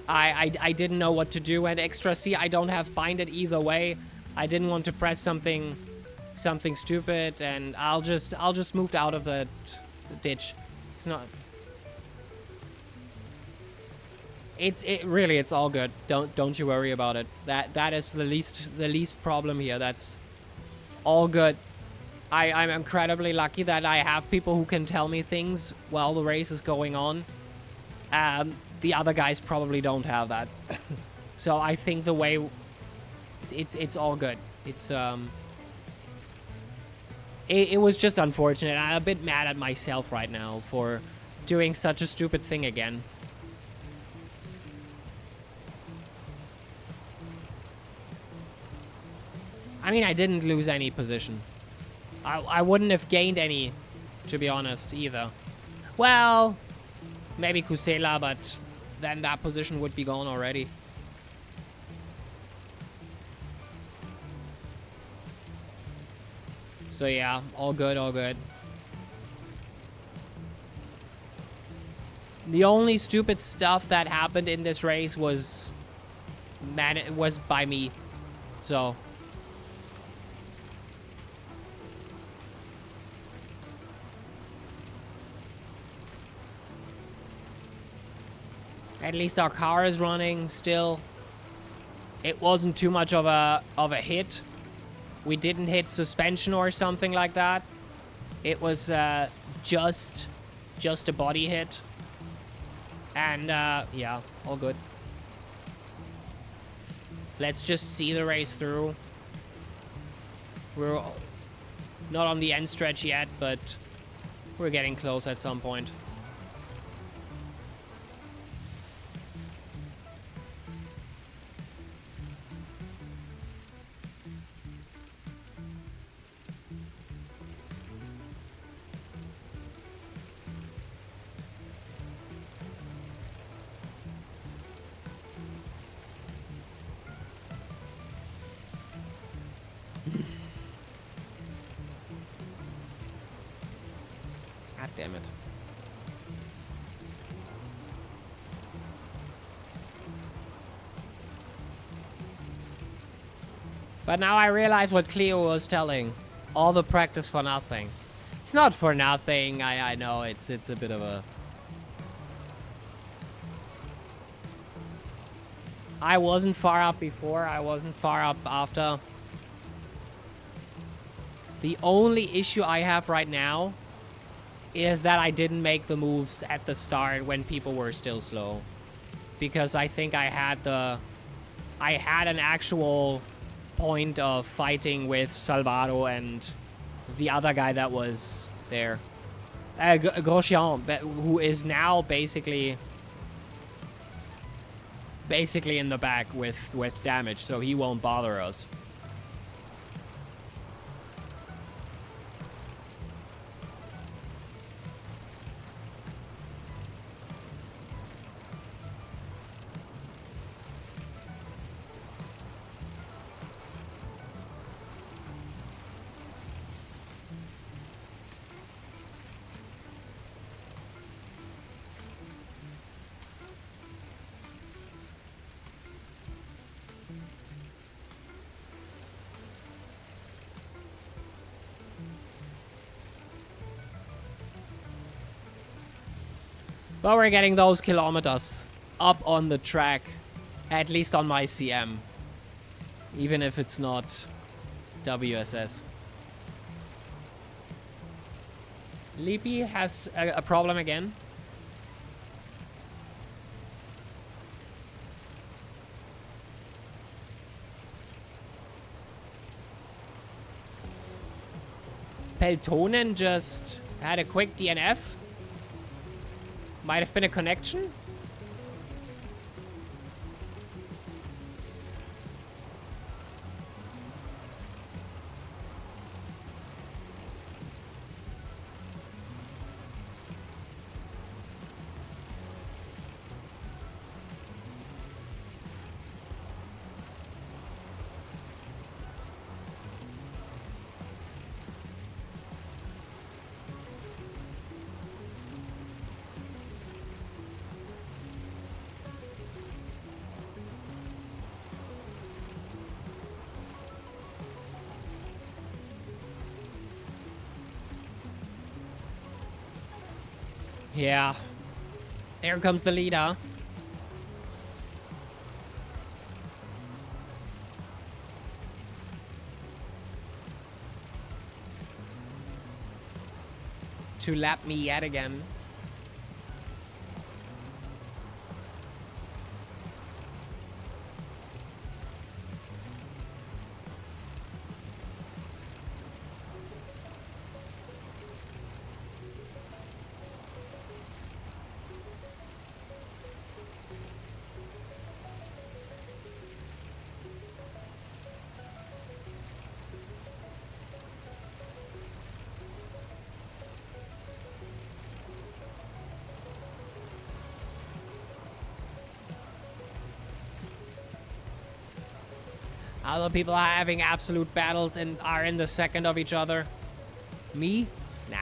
I didn't know what to do, and extra C, I don't have binded either way. I didn't want to press something stupid, and I'll just move out of the ditch. It's not... Really, it's all good. Don't you worry about it. That is the least problem here. That's All good. I'm incredibly lucky that I have people who can tell me things while the race is going on. The other guys probably don't have that. So I think the way it's all good. It's it was just unfortunate. I'm a bit mad at myself right now for doing such a stupid thing again. I mean, I didn't lose any position. I wouldn't have gained any, to be honest, either. Well, maybe Kusela, but then that position would be gone already. So yeah, all good, all good. The only stupid stuff that happened in this race was by me. So at least our car is running still. It wasn't too much of a hit. We didn't hit suspension or something like that. It was just a body hit. And yeah, all good. Let's just see the race through. We're not on the end stretch yet, but we're getting close at some point. God damn it. But now I realize what Cleo was telling. All the practice for nothing. It's not for nothing. I know it's a bit of a... I wasn't far up before. I wasn't far up after. The only issue I have right now is that I didn't make the moves at the start when people were still slow. Because I think I had an actual point of fighting with Salvador and the other guy that was there. Grosjean, who is now basically in the back with damage, so he won't bother us. But we're getting those kilometers up on the track, at least on my CM, even if it's not WSS. Leapy has a problem again. Peltonen just had a quick DNF. Might have been a connection. Yeah. There comes the leader. to lap me yet again. Other people are having absolute battles and are in the second of each other. Me? Nah.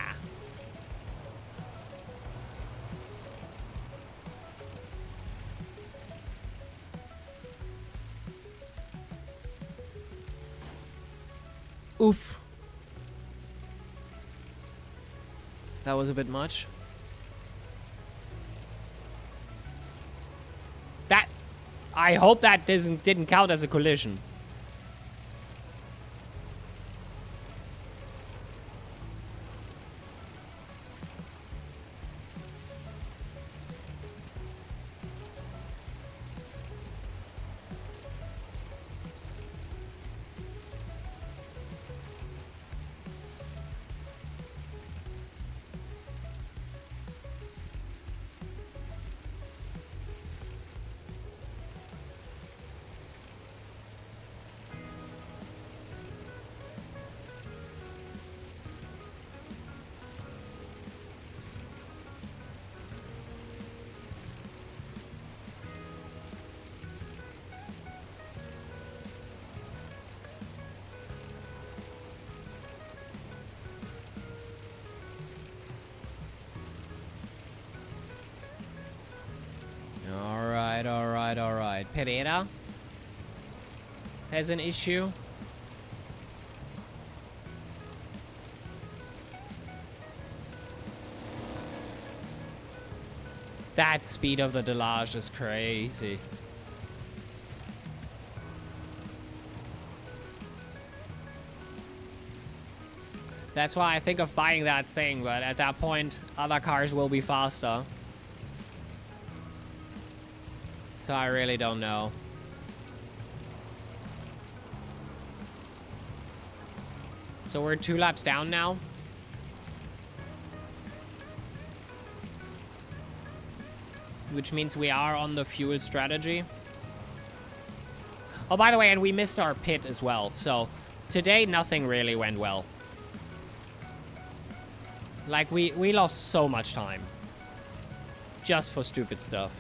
Oof. That was a bit much. That... I hope that didn't count as a collision. Alright. Pereira has an issue. That speed of the Delage is crazy. That's why I think of buying that thing, but at that point, other cars will be faster. So I really don't know. So we're 2 laps down now. Which means we are on the fuel strategy. Oh, by the way, and we missed our pit as well. So today, nothing really went well. Like, we lost so much time. Just for stupid stuff.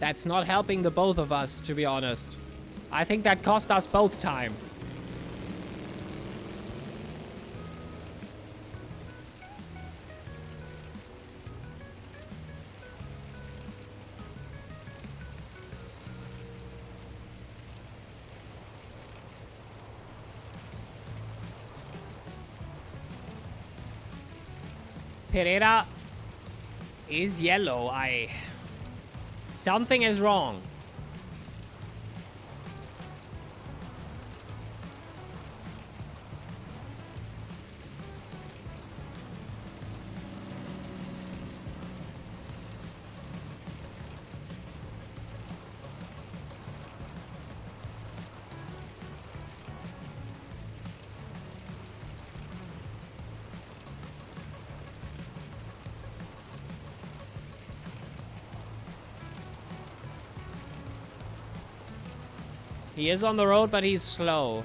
That's not helping the both of us, to be honest. I think that cost us both time. Pereira is yellow. Something is wrong. He is on the road, but he's slow.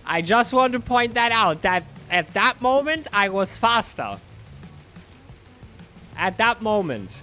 I just want to point that out, that at that moment, I was faster. At that moment.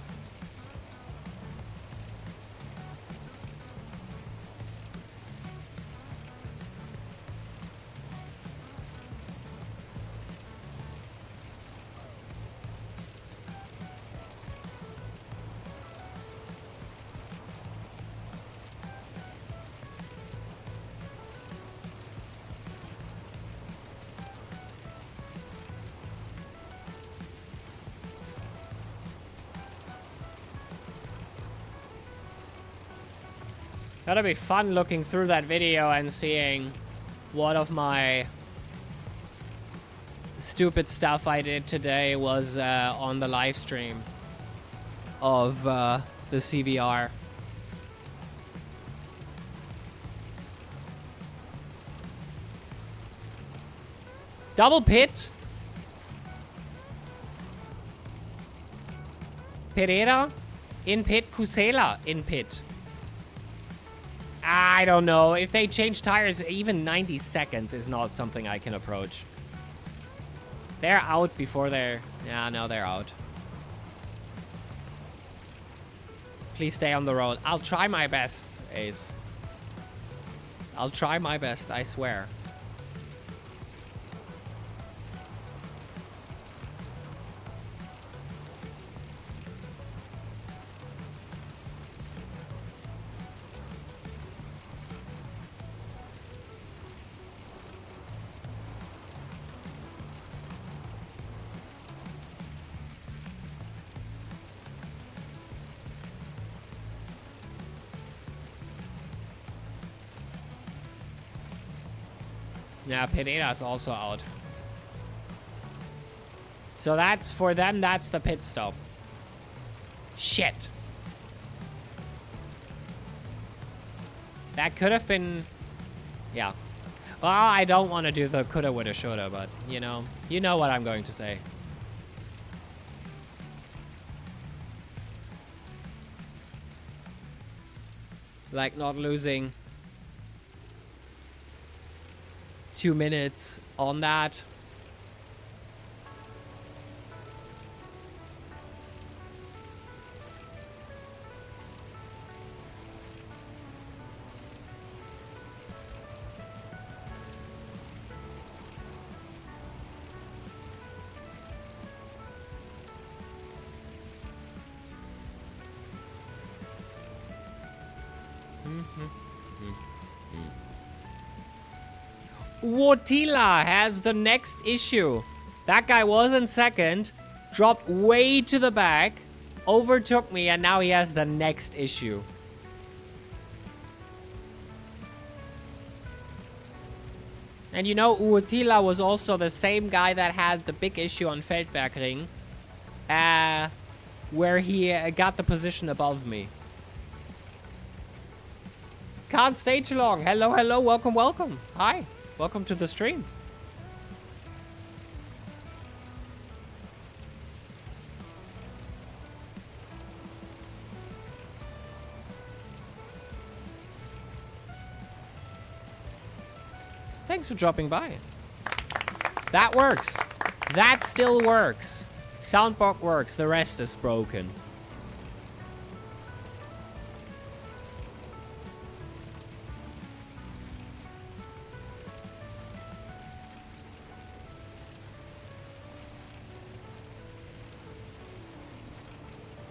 That'll be fun looking through that video and seeing what of my stupid stuff I did today was on the live stream of the CVR. Double pit. Pereira in pit. Kusela in pit. I don't know. If they change tires, even 90 seconds is not something I can approach. They're out before they're... Yeah, no, they're out. Please stay on the road. I'll try my best, Ace. I'll try my best, I swear. Yeah, Pereira's also out. So that's, for them, that's the pit stop. Shit. That could have been... Yeah. Well, I don't want to do the coulda, woulda, shoulda, but, you know what I'm going to say. Like, not losing 2 minutes on that. Wotila has the next issue. That guy was in second, dropped way to the back, overtook me, and now he has the next issue. And you know, Uotila was also the same guy that had the big issue on Feldbergring, where he got the position above me. Can't stay too long. Hello, hello, welcome, welcome. Hi. Welcome to the stream. Thanks for dropping by. That works. That still works. Soundbox works. The rest is broken.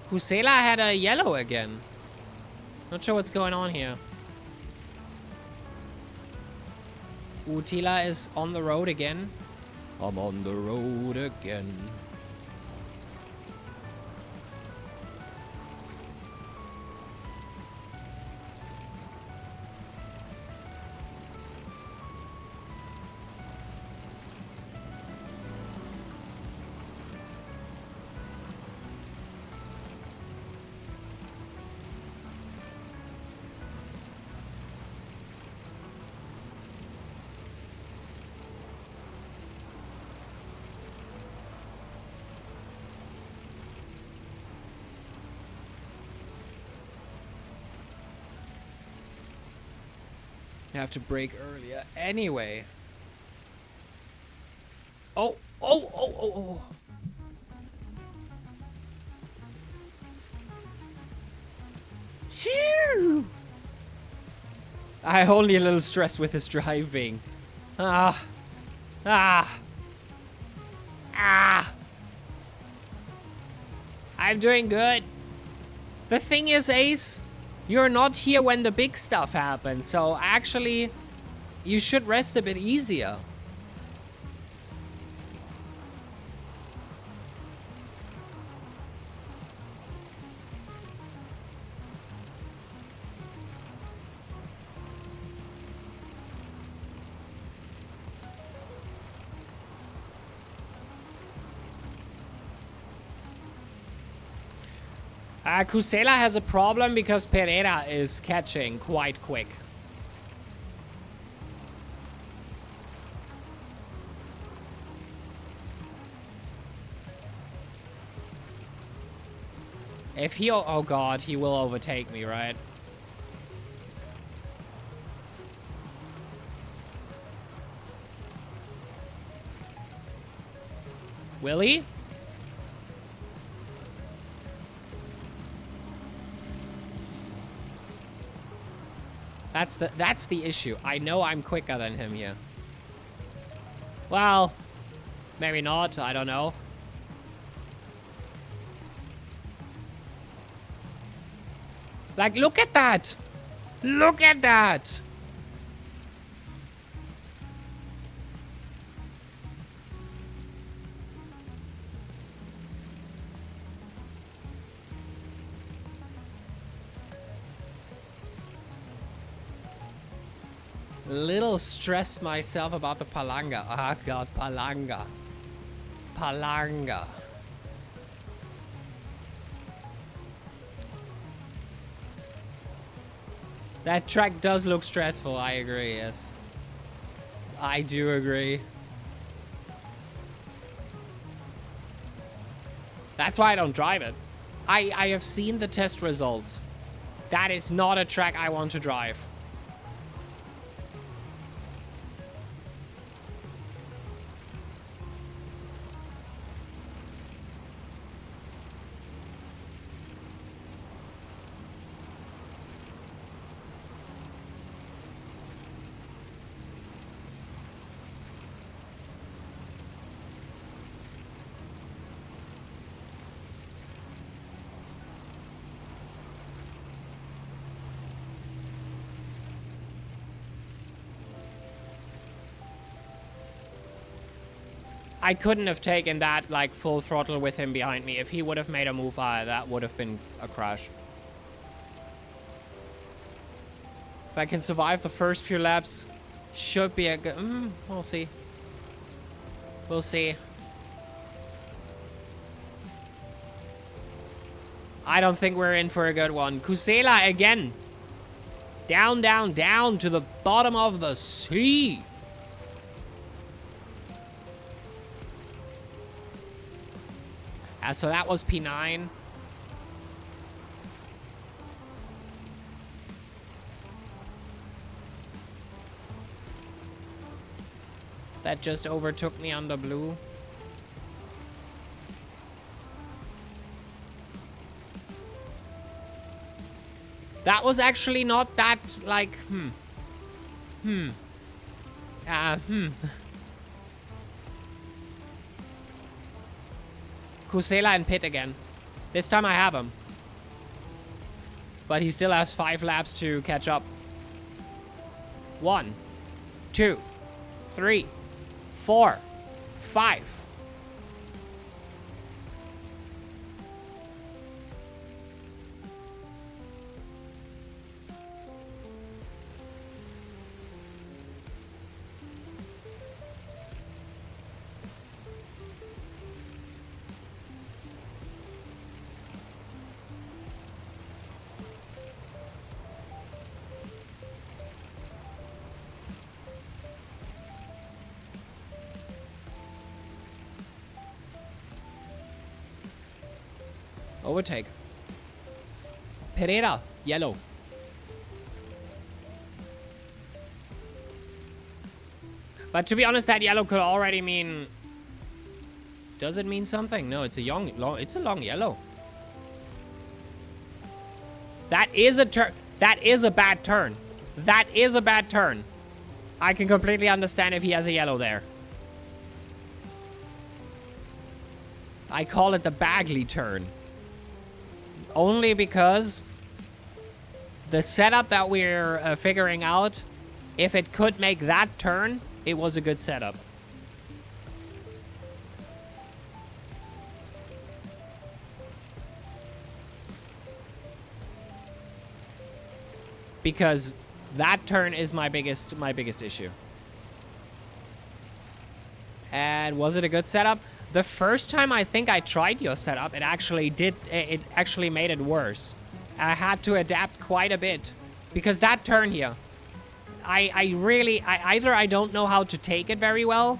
Kusela had a yellow again. Not sure what's going on here. Utila is on the road again. I'm on the road again. I have to break earlier. Anyway, Oh, oh, oh, oh, oh. Phew. I'm only a little stressed with his driving. Ah. Ah. Ah. I'm doing good. The thing is, Ace, you're not here when the big stuff happens, so actually, you should rest a bit easier. Kusela has a problem because Pereira is catching quite quick. If he... Oh god, he will overtake me, right? Will he? That's the issue. I know I'm quicker than him here. Well, maybe not. I don't know. Like, look at that! Look at that! Little stressed myself about the Palanga. Ah, God, Palanga. Palanga. That track does look stressful, I agree, yes. I do agree. That's why I don't drive it. I have seen the test results. That is not a track I want to drive. I couldn't have taken that, like, full throttle with him behind me. If he would have made a move, that would have been a crash. If I can survive the first few laps, should be a good... we'll see. We'll see. I don't think we're in for a good one. Kusela again. Down, down, down to the bottom of the sea. So that was P9. That just overtook me on the blue. That was actually not that, like, Kusela and Pit again. This time I have him. But he still has 5 laps to catch up. 1, 2, 3, 4, 5. Overtake. Pereira, yellow. But to be honest, that yellow could already mean Does it mean something? No, it's a it's a long yellow. That is a turn. That is a bad turn. That is a bad turn. I can completely understand if he has a yellow there. I call it the Bagley turn. Only because the setup that we're figuring out, if it could make that turn, it was a good setup. Because that turn is my biggest issue. And was it a good setup? The first time I think I tried your setup, it actually made it worse. I had to adapt quite a bit. Because that turn here, either I don't know how to take it very well,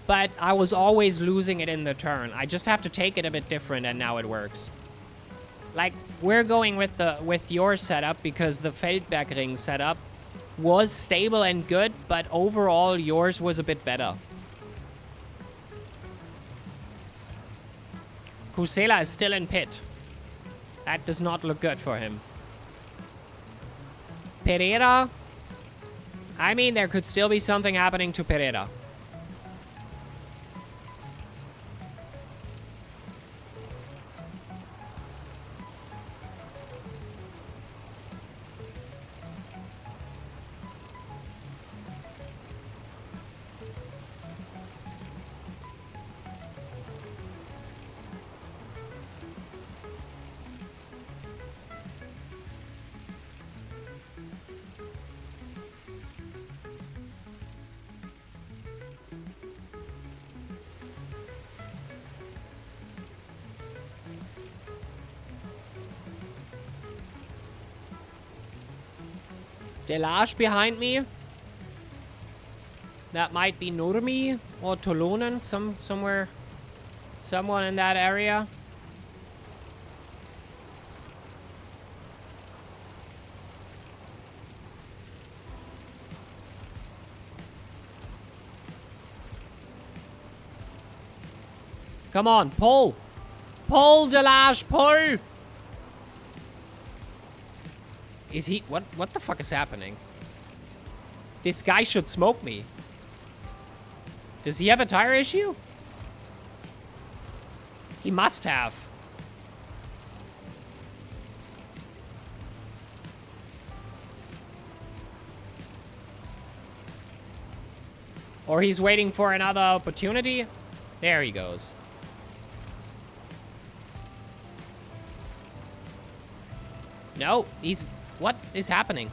but I was always losing it in the turn. I just have to take it a bit different, and now it works. Like, we're going with your setup because the Feldberg-Ring setup was stable and good, but overall yours was a bit better. Kusela is still in pit. That does not look good for him. Pereira. I mean, there could still be something happening to Pereira. Delage behind me. That might be Nurmi or Tolonen, someone in that area. Come on, pull! Pull, Delage, pull! Is he... What the fuck is happening? This guy should smoke me. Does he have a tire issue? He must have. Or he's waiting for another opportunity. There he goes. No, he's... What is happening?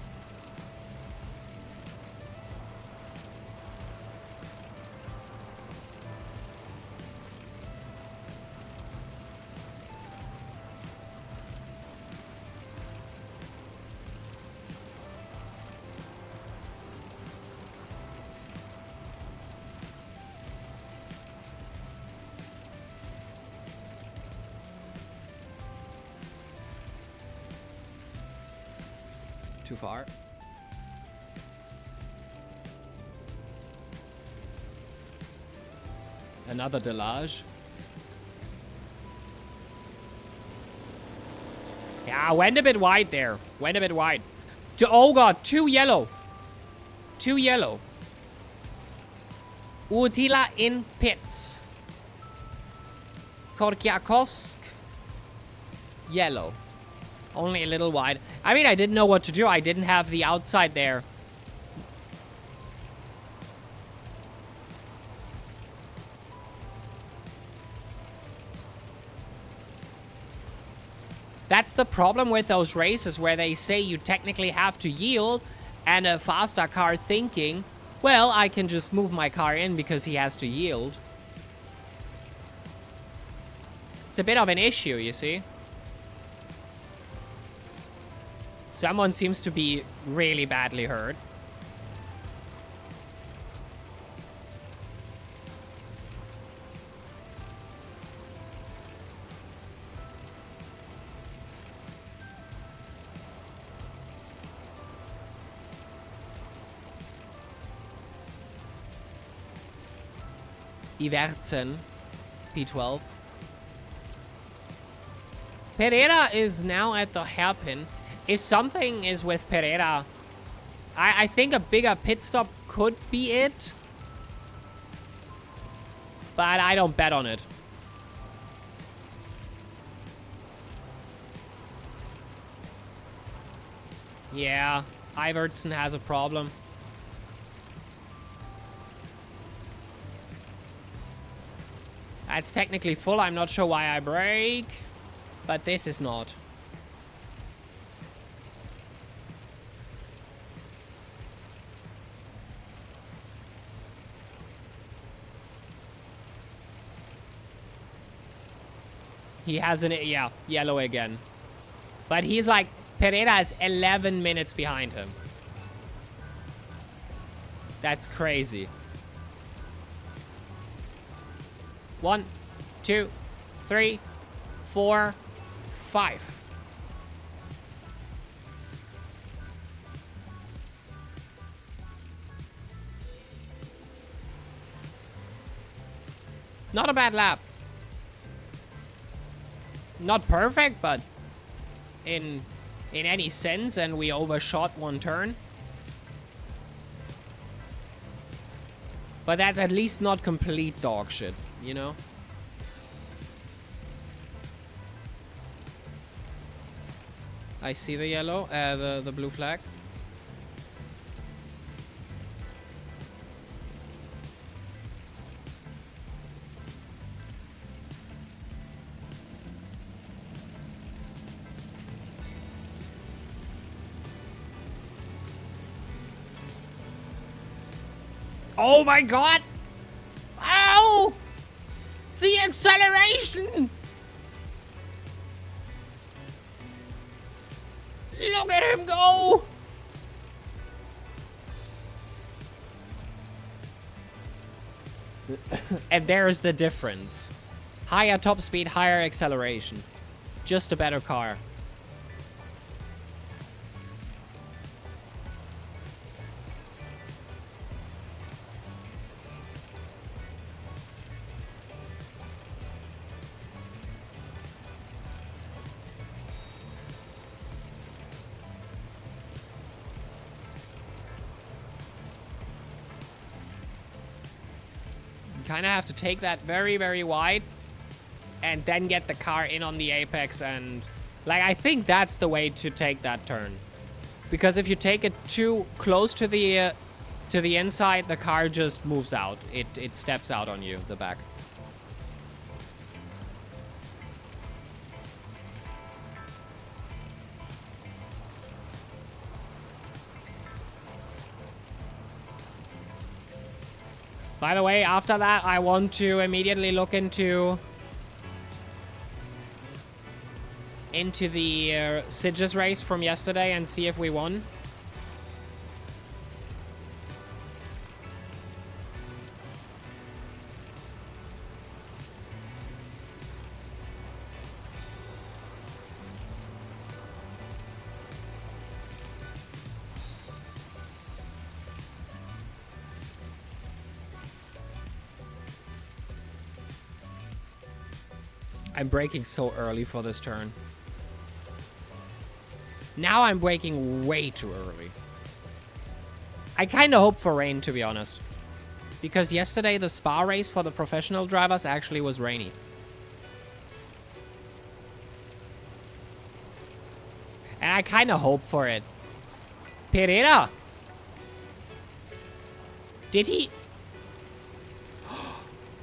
Too far. Another Delage. Yeah, went a bit wide there. Went a bit wide. Oh god, 2 yellow. 2 yellow. Uotila in pits. Korkiakovsk. Yellow. Only a little wide. I mean, I didn't know what to do. I didn't have the outside there. That's the problem with those races where they say you technically have to yield, and a faster car thinking, well, I can just move my car in because he has to yield. It's a bit of an issue, you see. Someone seems to be really badly hurt. Iversen. P12. Pereira is now at the hairpin. If something is with Pereira, I think a bigger pit stop could be it. But I don't bet on it. Yeah, Iverson has a problem. That's technically full. I'm not sure why I brake. But this is not. He has an, yeah, yellow again. But he's like, Pereira is 11 minutes behind him. That's crazy. 1, 2, 3, 4, 5. Not a bad lap. Not perfect, but in any sense, and we overshot one turn. But that's at least not complete dog shit, you know? I see the yellow, the blue flag. Oh my god! Ow! The acceleration! Look at him go! And there's the difference. Higher top speed, higher acceleration. Just a better car. Kind of have to take that very, very wide and then get the car in on the apex. And like, I think that's the way to take that turn, because if you take it too close to the inside, the car just moves out. It steps out on you, the back. By the way, after that, I want to immediately look into the Sidges race from yesterday and see if we won. I'm braking so early for this turn. Now I'm braking way too early. I kind of hope for rain, to be honest. Because yesterday the Spa race for the professional drivers actually was rainy. And I kind of hope for it. Pereira! Did he?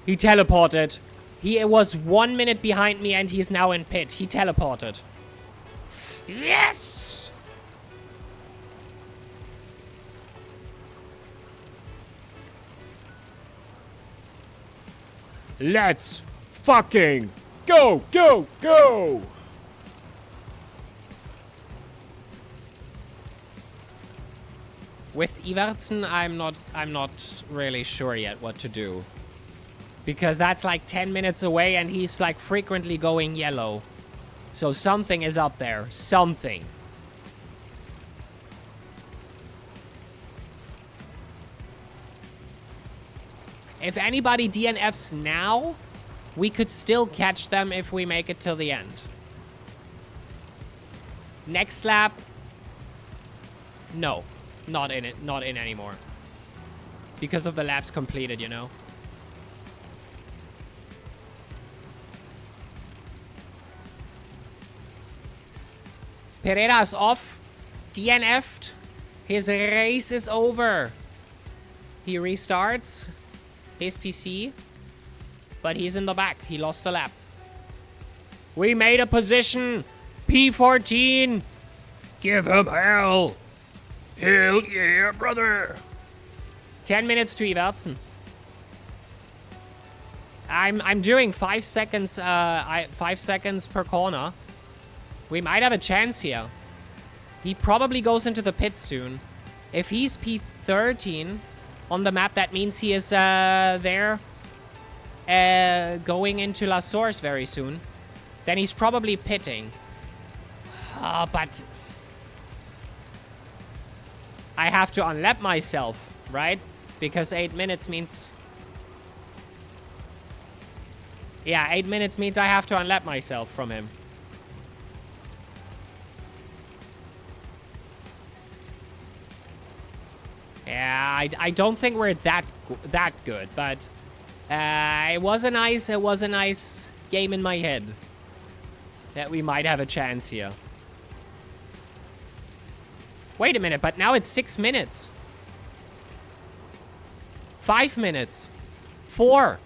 He teleported. He was 1 minute behind me and he's now in pit. He teleported. Yes! Let's fucking go, go, go! With Iversen, I'm not really sure yet what to do. Because that's like 10 minutes away and he's like frequently going yellow. So something is up there. Something. If anybody DNFs now, we could still catch them if we make it till the end. Next lap. No, not in it. Not in anymore. Because of the laps completed, you know. Pereira's off. DNF'd. His race is over. He restarts his PC. But he's in the back. He lost a lap. We made a position. P14. Give him hell. Hell yeah, brother. 10 minutes to Evertsen. I'm doing 5 seconds. 5 seconds per corner. We might have a chance here. He probably goes into the pit soon. If he's P13 on the map, that means he is there going into La Source very soon. Then he's probably pitting. But I have to unlap myself, right? Because 8 minutes means... Yeah, 8 minutes means I have to unlap myself from him. Yeah, I don't think we're that good, but it was a nice game in my head that we might have a chance here. Wait a minute, but now it's 6 minutes. 5 minutes. 4.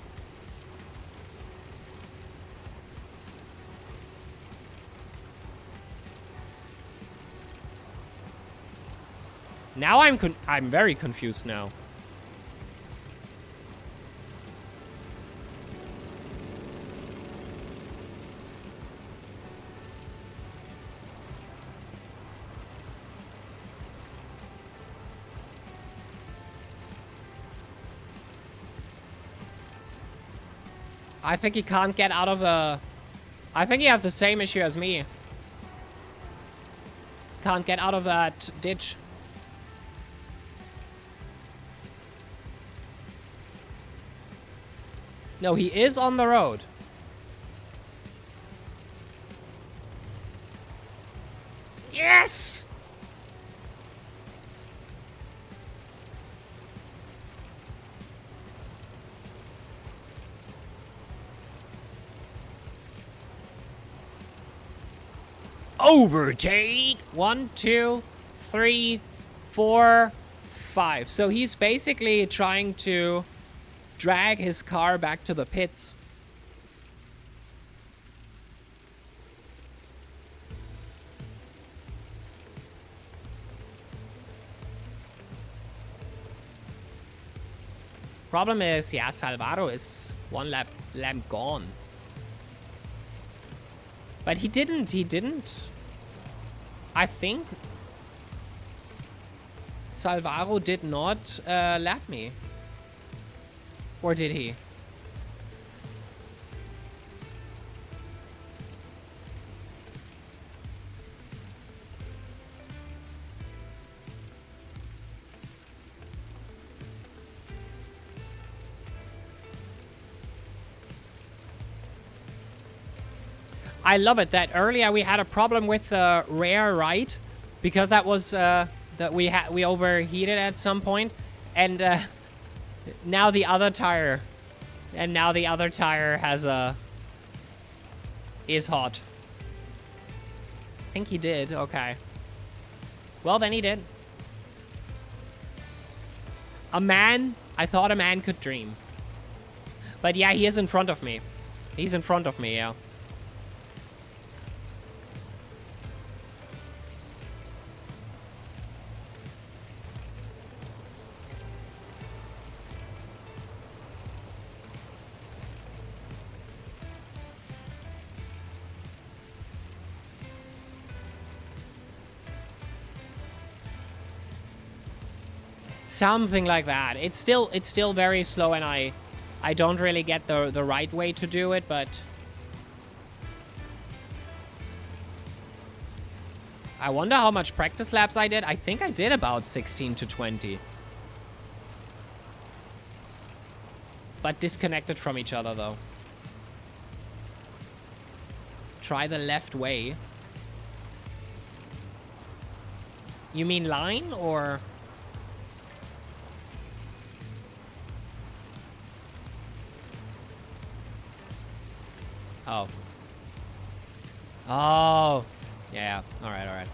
Now I'm very confused now. I think he can't get out of the... I think he has the same issue as me. Can't get out of that ditch. No, he is on the road. Yes! Overtake! 1, 2, 3, 4, 5. So he's basically trying to drag his car back to the pits. Problem is, yeah, Salvador is one lap gone. But he didn't. I think Salvador did not lap me. Or did he? I love it that earlier we had a problem with the rear right because that was that we overheated at some point, and now the other tire has is hot. I think he did. Okay. Well, then he did. I thought a man could dream. But yeah, he is in front of me. He's in front of me, yeah. Something like that. It's still very slow, and I don't really get the right way to do it, but I wonder how much practice laps I did. I think I did about 16 to 20. But disconnected from each other, though. Try the left way. You mean line or? Oh. Oh. Yeah. All right. All right.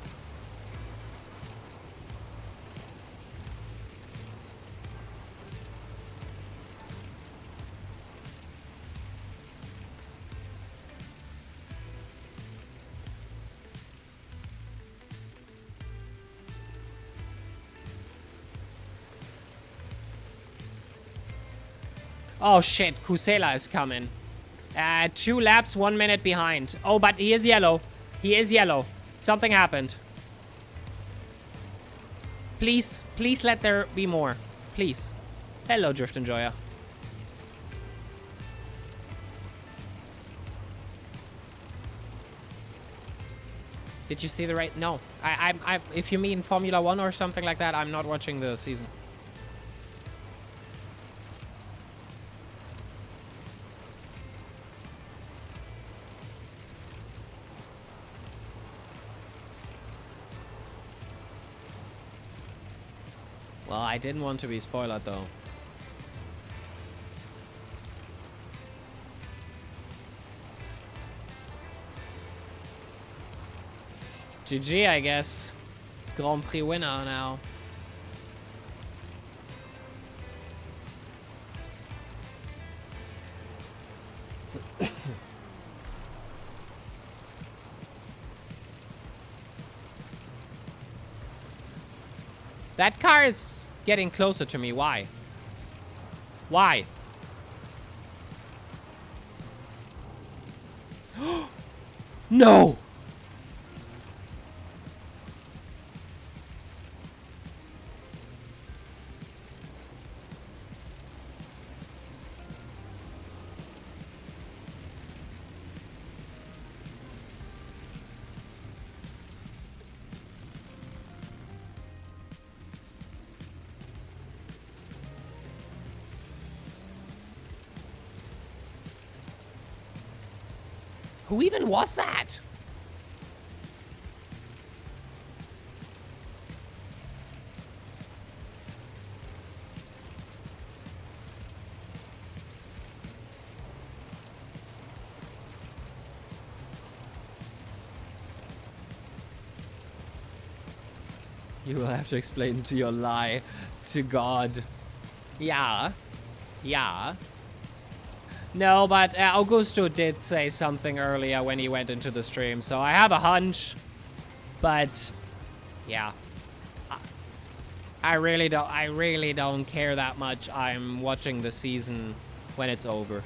Oh shit, Kusela is coming. 2 laps, 1 minute behind. Oh, but he is yellow. He is yellow. Something happened. Please, please let there be more. Please. Hello, Drift Enjoyer. Did you see the right? No. If you mean Formula 1 or something like that, I'm not watching the season. Well, I didn't want to be spoiled, though. GG, I guess. Grand Prix winner now. That car is getting closer to me. Why? Why? No! Who even was that? You will have to explain to your lie to God. Yeah. Yeah. No, but Augusto did say something earlier when he went into the stream, so I have a hunch. But yeah, I really don't care that much. I'm watching the season when it's over.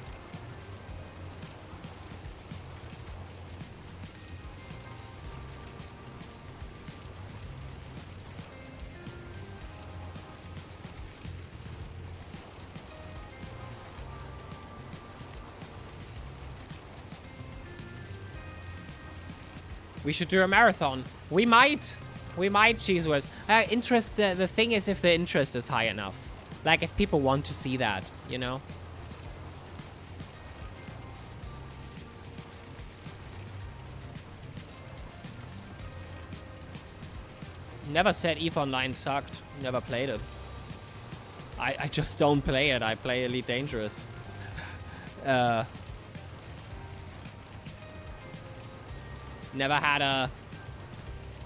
We should do a marathon. We might. We might, Cheese Whiz. Interest, the thing is if the interest is high enough. Like, if people want to see that, you know? Never said EVE Online sucked. Never played it. I just don't play it. I play Elite Dangerous. Never had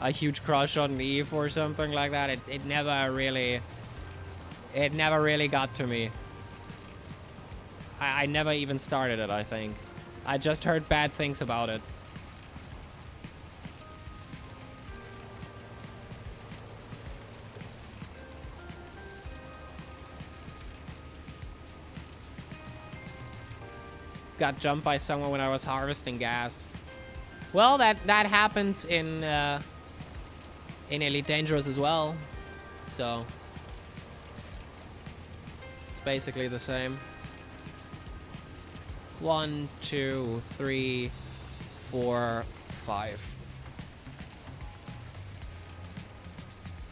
a huge crush on EVE or something like that. It never really got to me. I never even started it, I think. I just heard bad things about it. Got jumped by someone when I was harvesting gas. Well, that happens in Elite Dangerous as well, so it's basically the same. 1, 2, 3, 4, 5.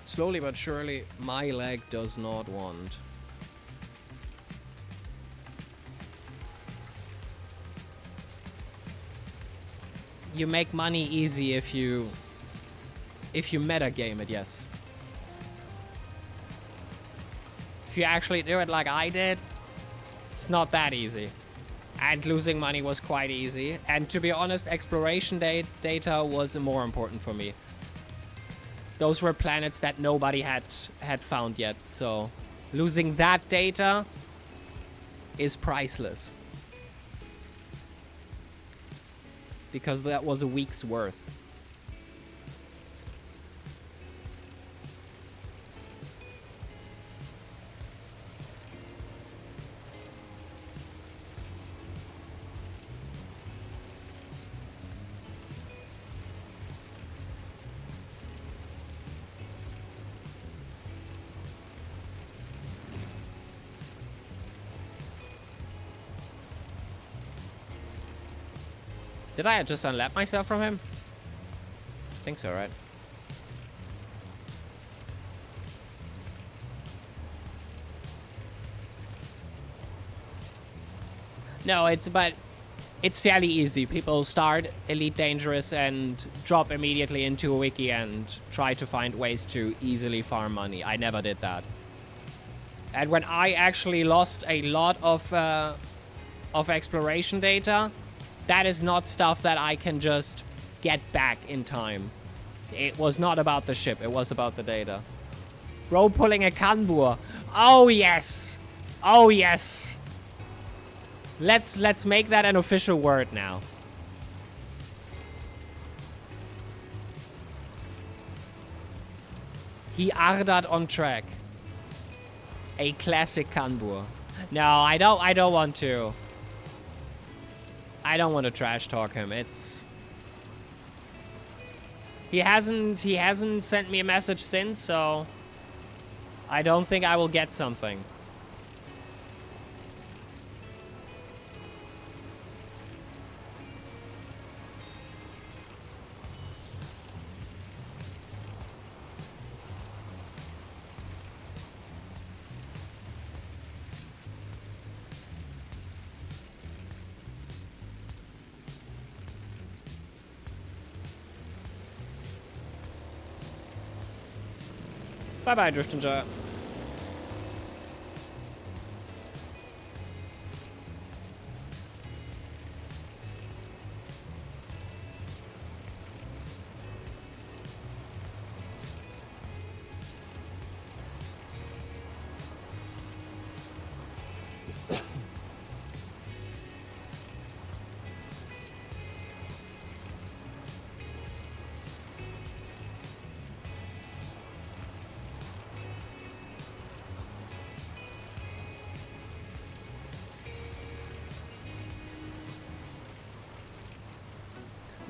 Slowly but surely, my leg does not want. you make money easy if you meta game it, yes. If you actually do it like I did, it's not that easy. And losing money was quite easy. And to be honest, exploration data was more important for me. Those were planets that nobody had found yet. So losing that data is priceless. Because that was a week's worth. Did I just unlap myself from him? I think so, right? No, it's fairly easy. People start Elite Dangerous and drop immediately into a wiki and try to find ways to easily farm money. I never did that. And when I actually lost a lot of exploration data, that is not stuff that I can just get back in time. It was not about the ship. It was about the data. Bro pulling a Kanbur. Oh, yes. Oh, yes. Let's make that an official word now. He Ardat on track. A classic Kanbur. No, I don't want to. I don't want to trash talk him. He hasn't sent me a message since, so I don't think I will get something. Bye-bye, Driftinger.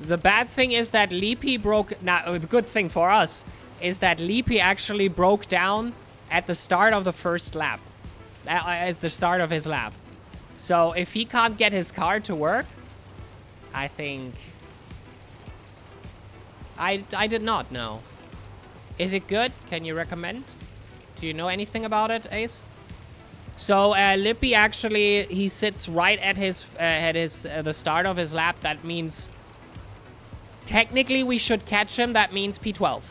The bad thing is that Leapy broke... Now, the good thing for us is that Leapy actually broke down at the start of the first lap. At the start of his lap. So, if he can't get his car to work, I think... I did not know. Is it good? Can you recommend? Do you know anything about it, Ace? So, Lippy actually, he sits right at the start of his lap. That means... Technically, we should catch him. That means P12.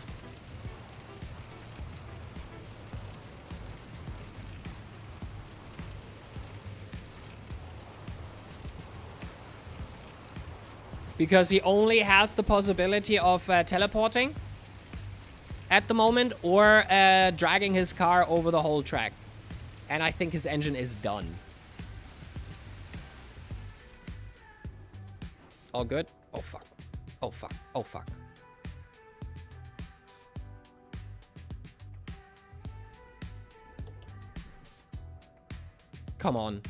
Because he only has the possibility of teleporting at the moment or dragging his car over the whole track. And I think his engine is done. All good? Oh, fuck. Oh, fuck. Oh, fuck. Come on.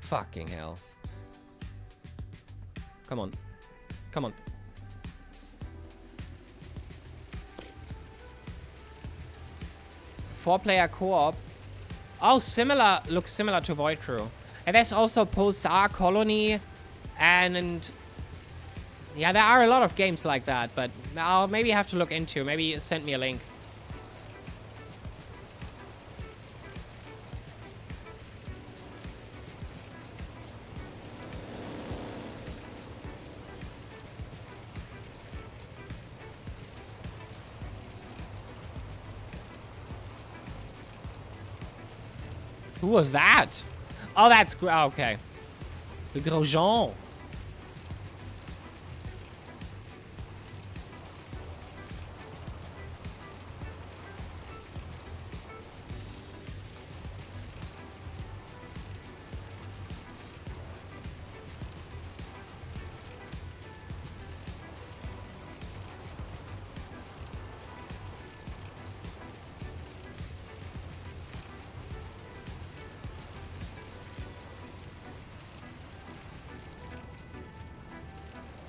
Fucking hell. Come on. Come on. Four-player co-op. Oh, similar. Looks similar to Void Crew. And there's also Pulsar Colony. And yeah, there are a lot of games like that. But I'll maybe have to look into. Maybe send me a link. Who was that? Oh, that's... Oh, okay. The Grosjean.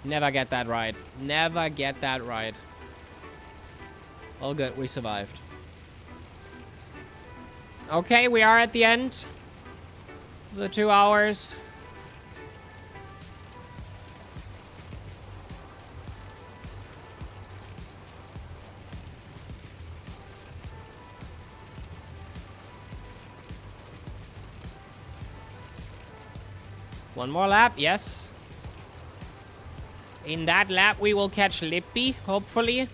Never get that right. Never get that right. All good. We survived. Okay, we are at the end of the 2 hours. One more lap, yes. In that lap, we will catch Lippy, hopefully.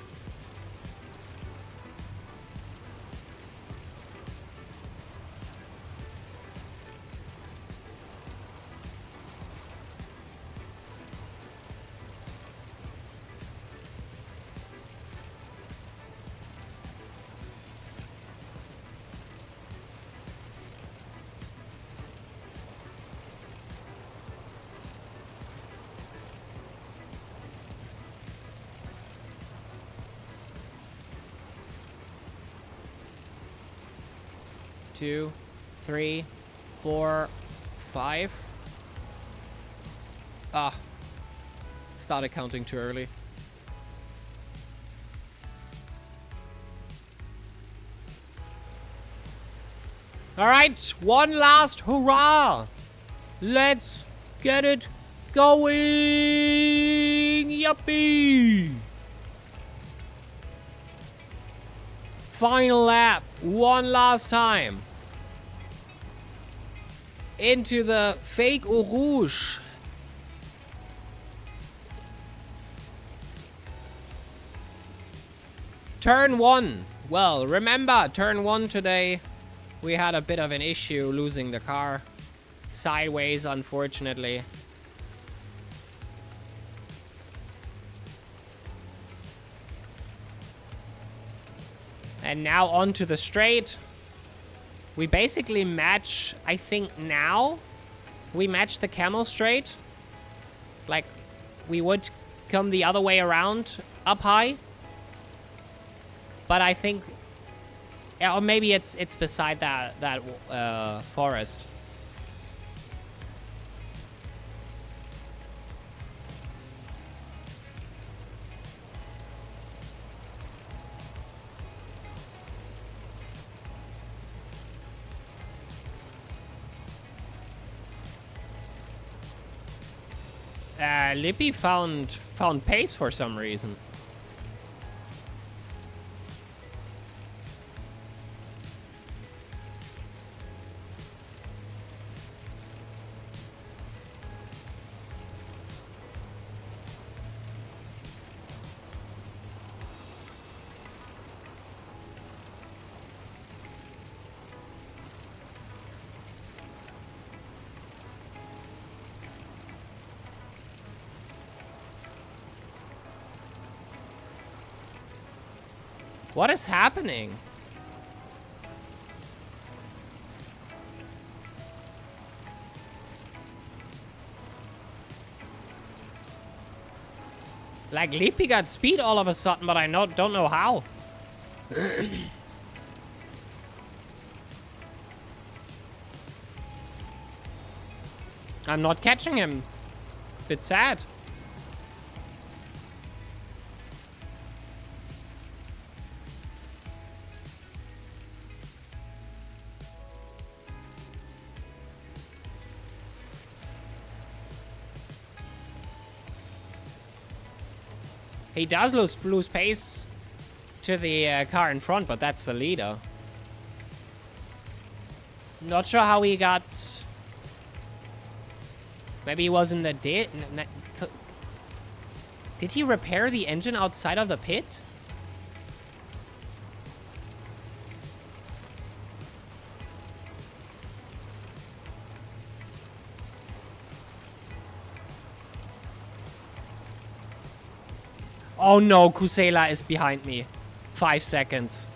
Two, 3, 4, 5. Ah. Started counting too early. Alright, one last hurrah! Let's get it going! Yuppie! Final lap, one last time. Into the fake Eau Rouge. Turn 1. Well, remember, turn 1 today, we had a bit of an issue losing the car. Sideways, unfortunately. And now onto the straight. We basically match, I think now, we match the camel straight. Like, we would come the other way around up high. But I think, or maybe it's beside that forest. Lippy found pace for some reason. What is happening? Like, Lippy got speed all of a sudden, but I don't know how. I'm not catching him. Bit sad. He does lose pace to the car in front, but that's the leader. Not sure how he got... Maybe he was in the Did he repair the engine outside of the pit? Oh no, Kusela is behind me. 5 seconds.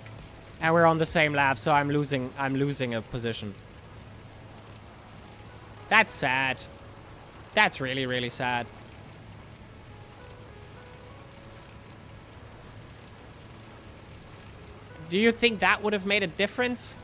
And we're on the same lap, so I'm losing a position. That's sad. That's really, really sad. Do you think that would have made a difference?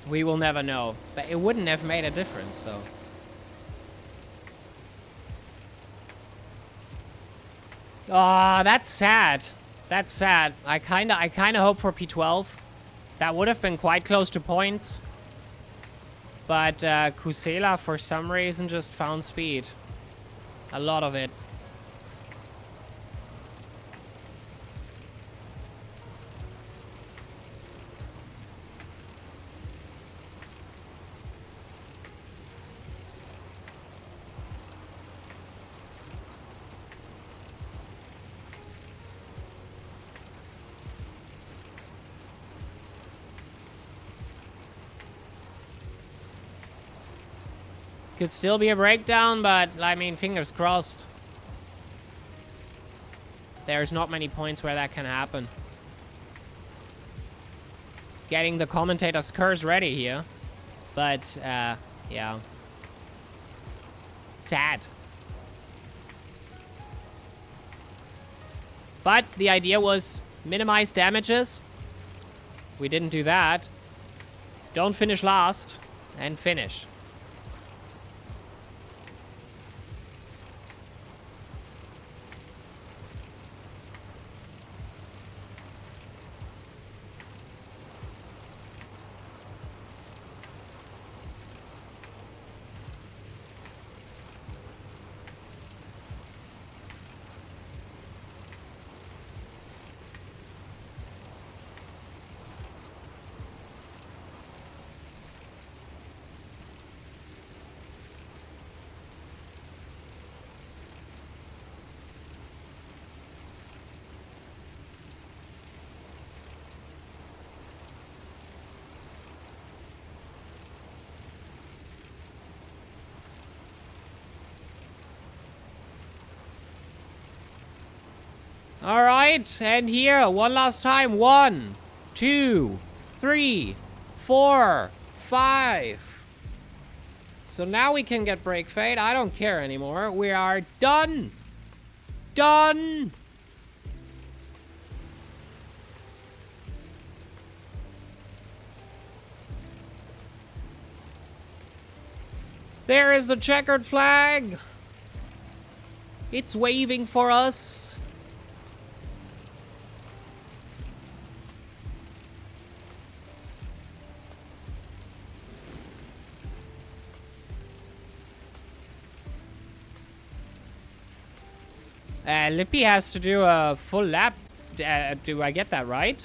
We will never know. But it wouldn't have made a difference, though. Ah, that's sad. That's sad. I kinda hope for P12. That would have been quite close to points. But Kusela, for some reason, just found speed. A lot of it. Could still be a breakdown, but, I mean, fingers crossed. There's not many points where that can happen. Getting the commentator's curse ready here. But, yeah. Sad. But the idea was minimize damages. We didn't do that. Don't finish last. And finish. All right, and here, one last time. 1, 2, 3, 4, 5. So now we can get break fade. I don't care anymore. We are done. Done. There is the checkered flag. It's waving for us. Lippy has to do a full lap. Do I get that right?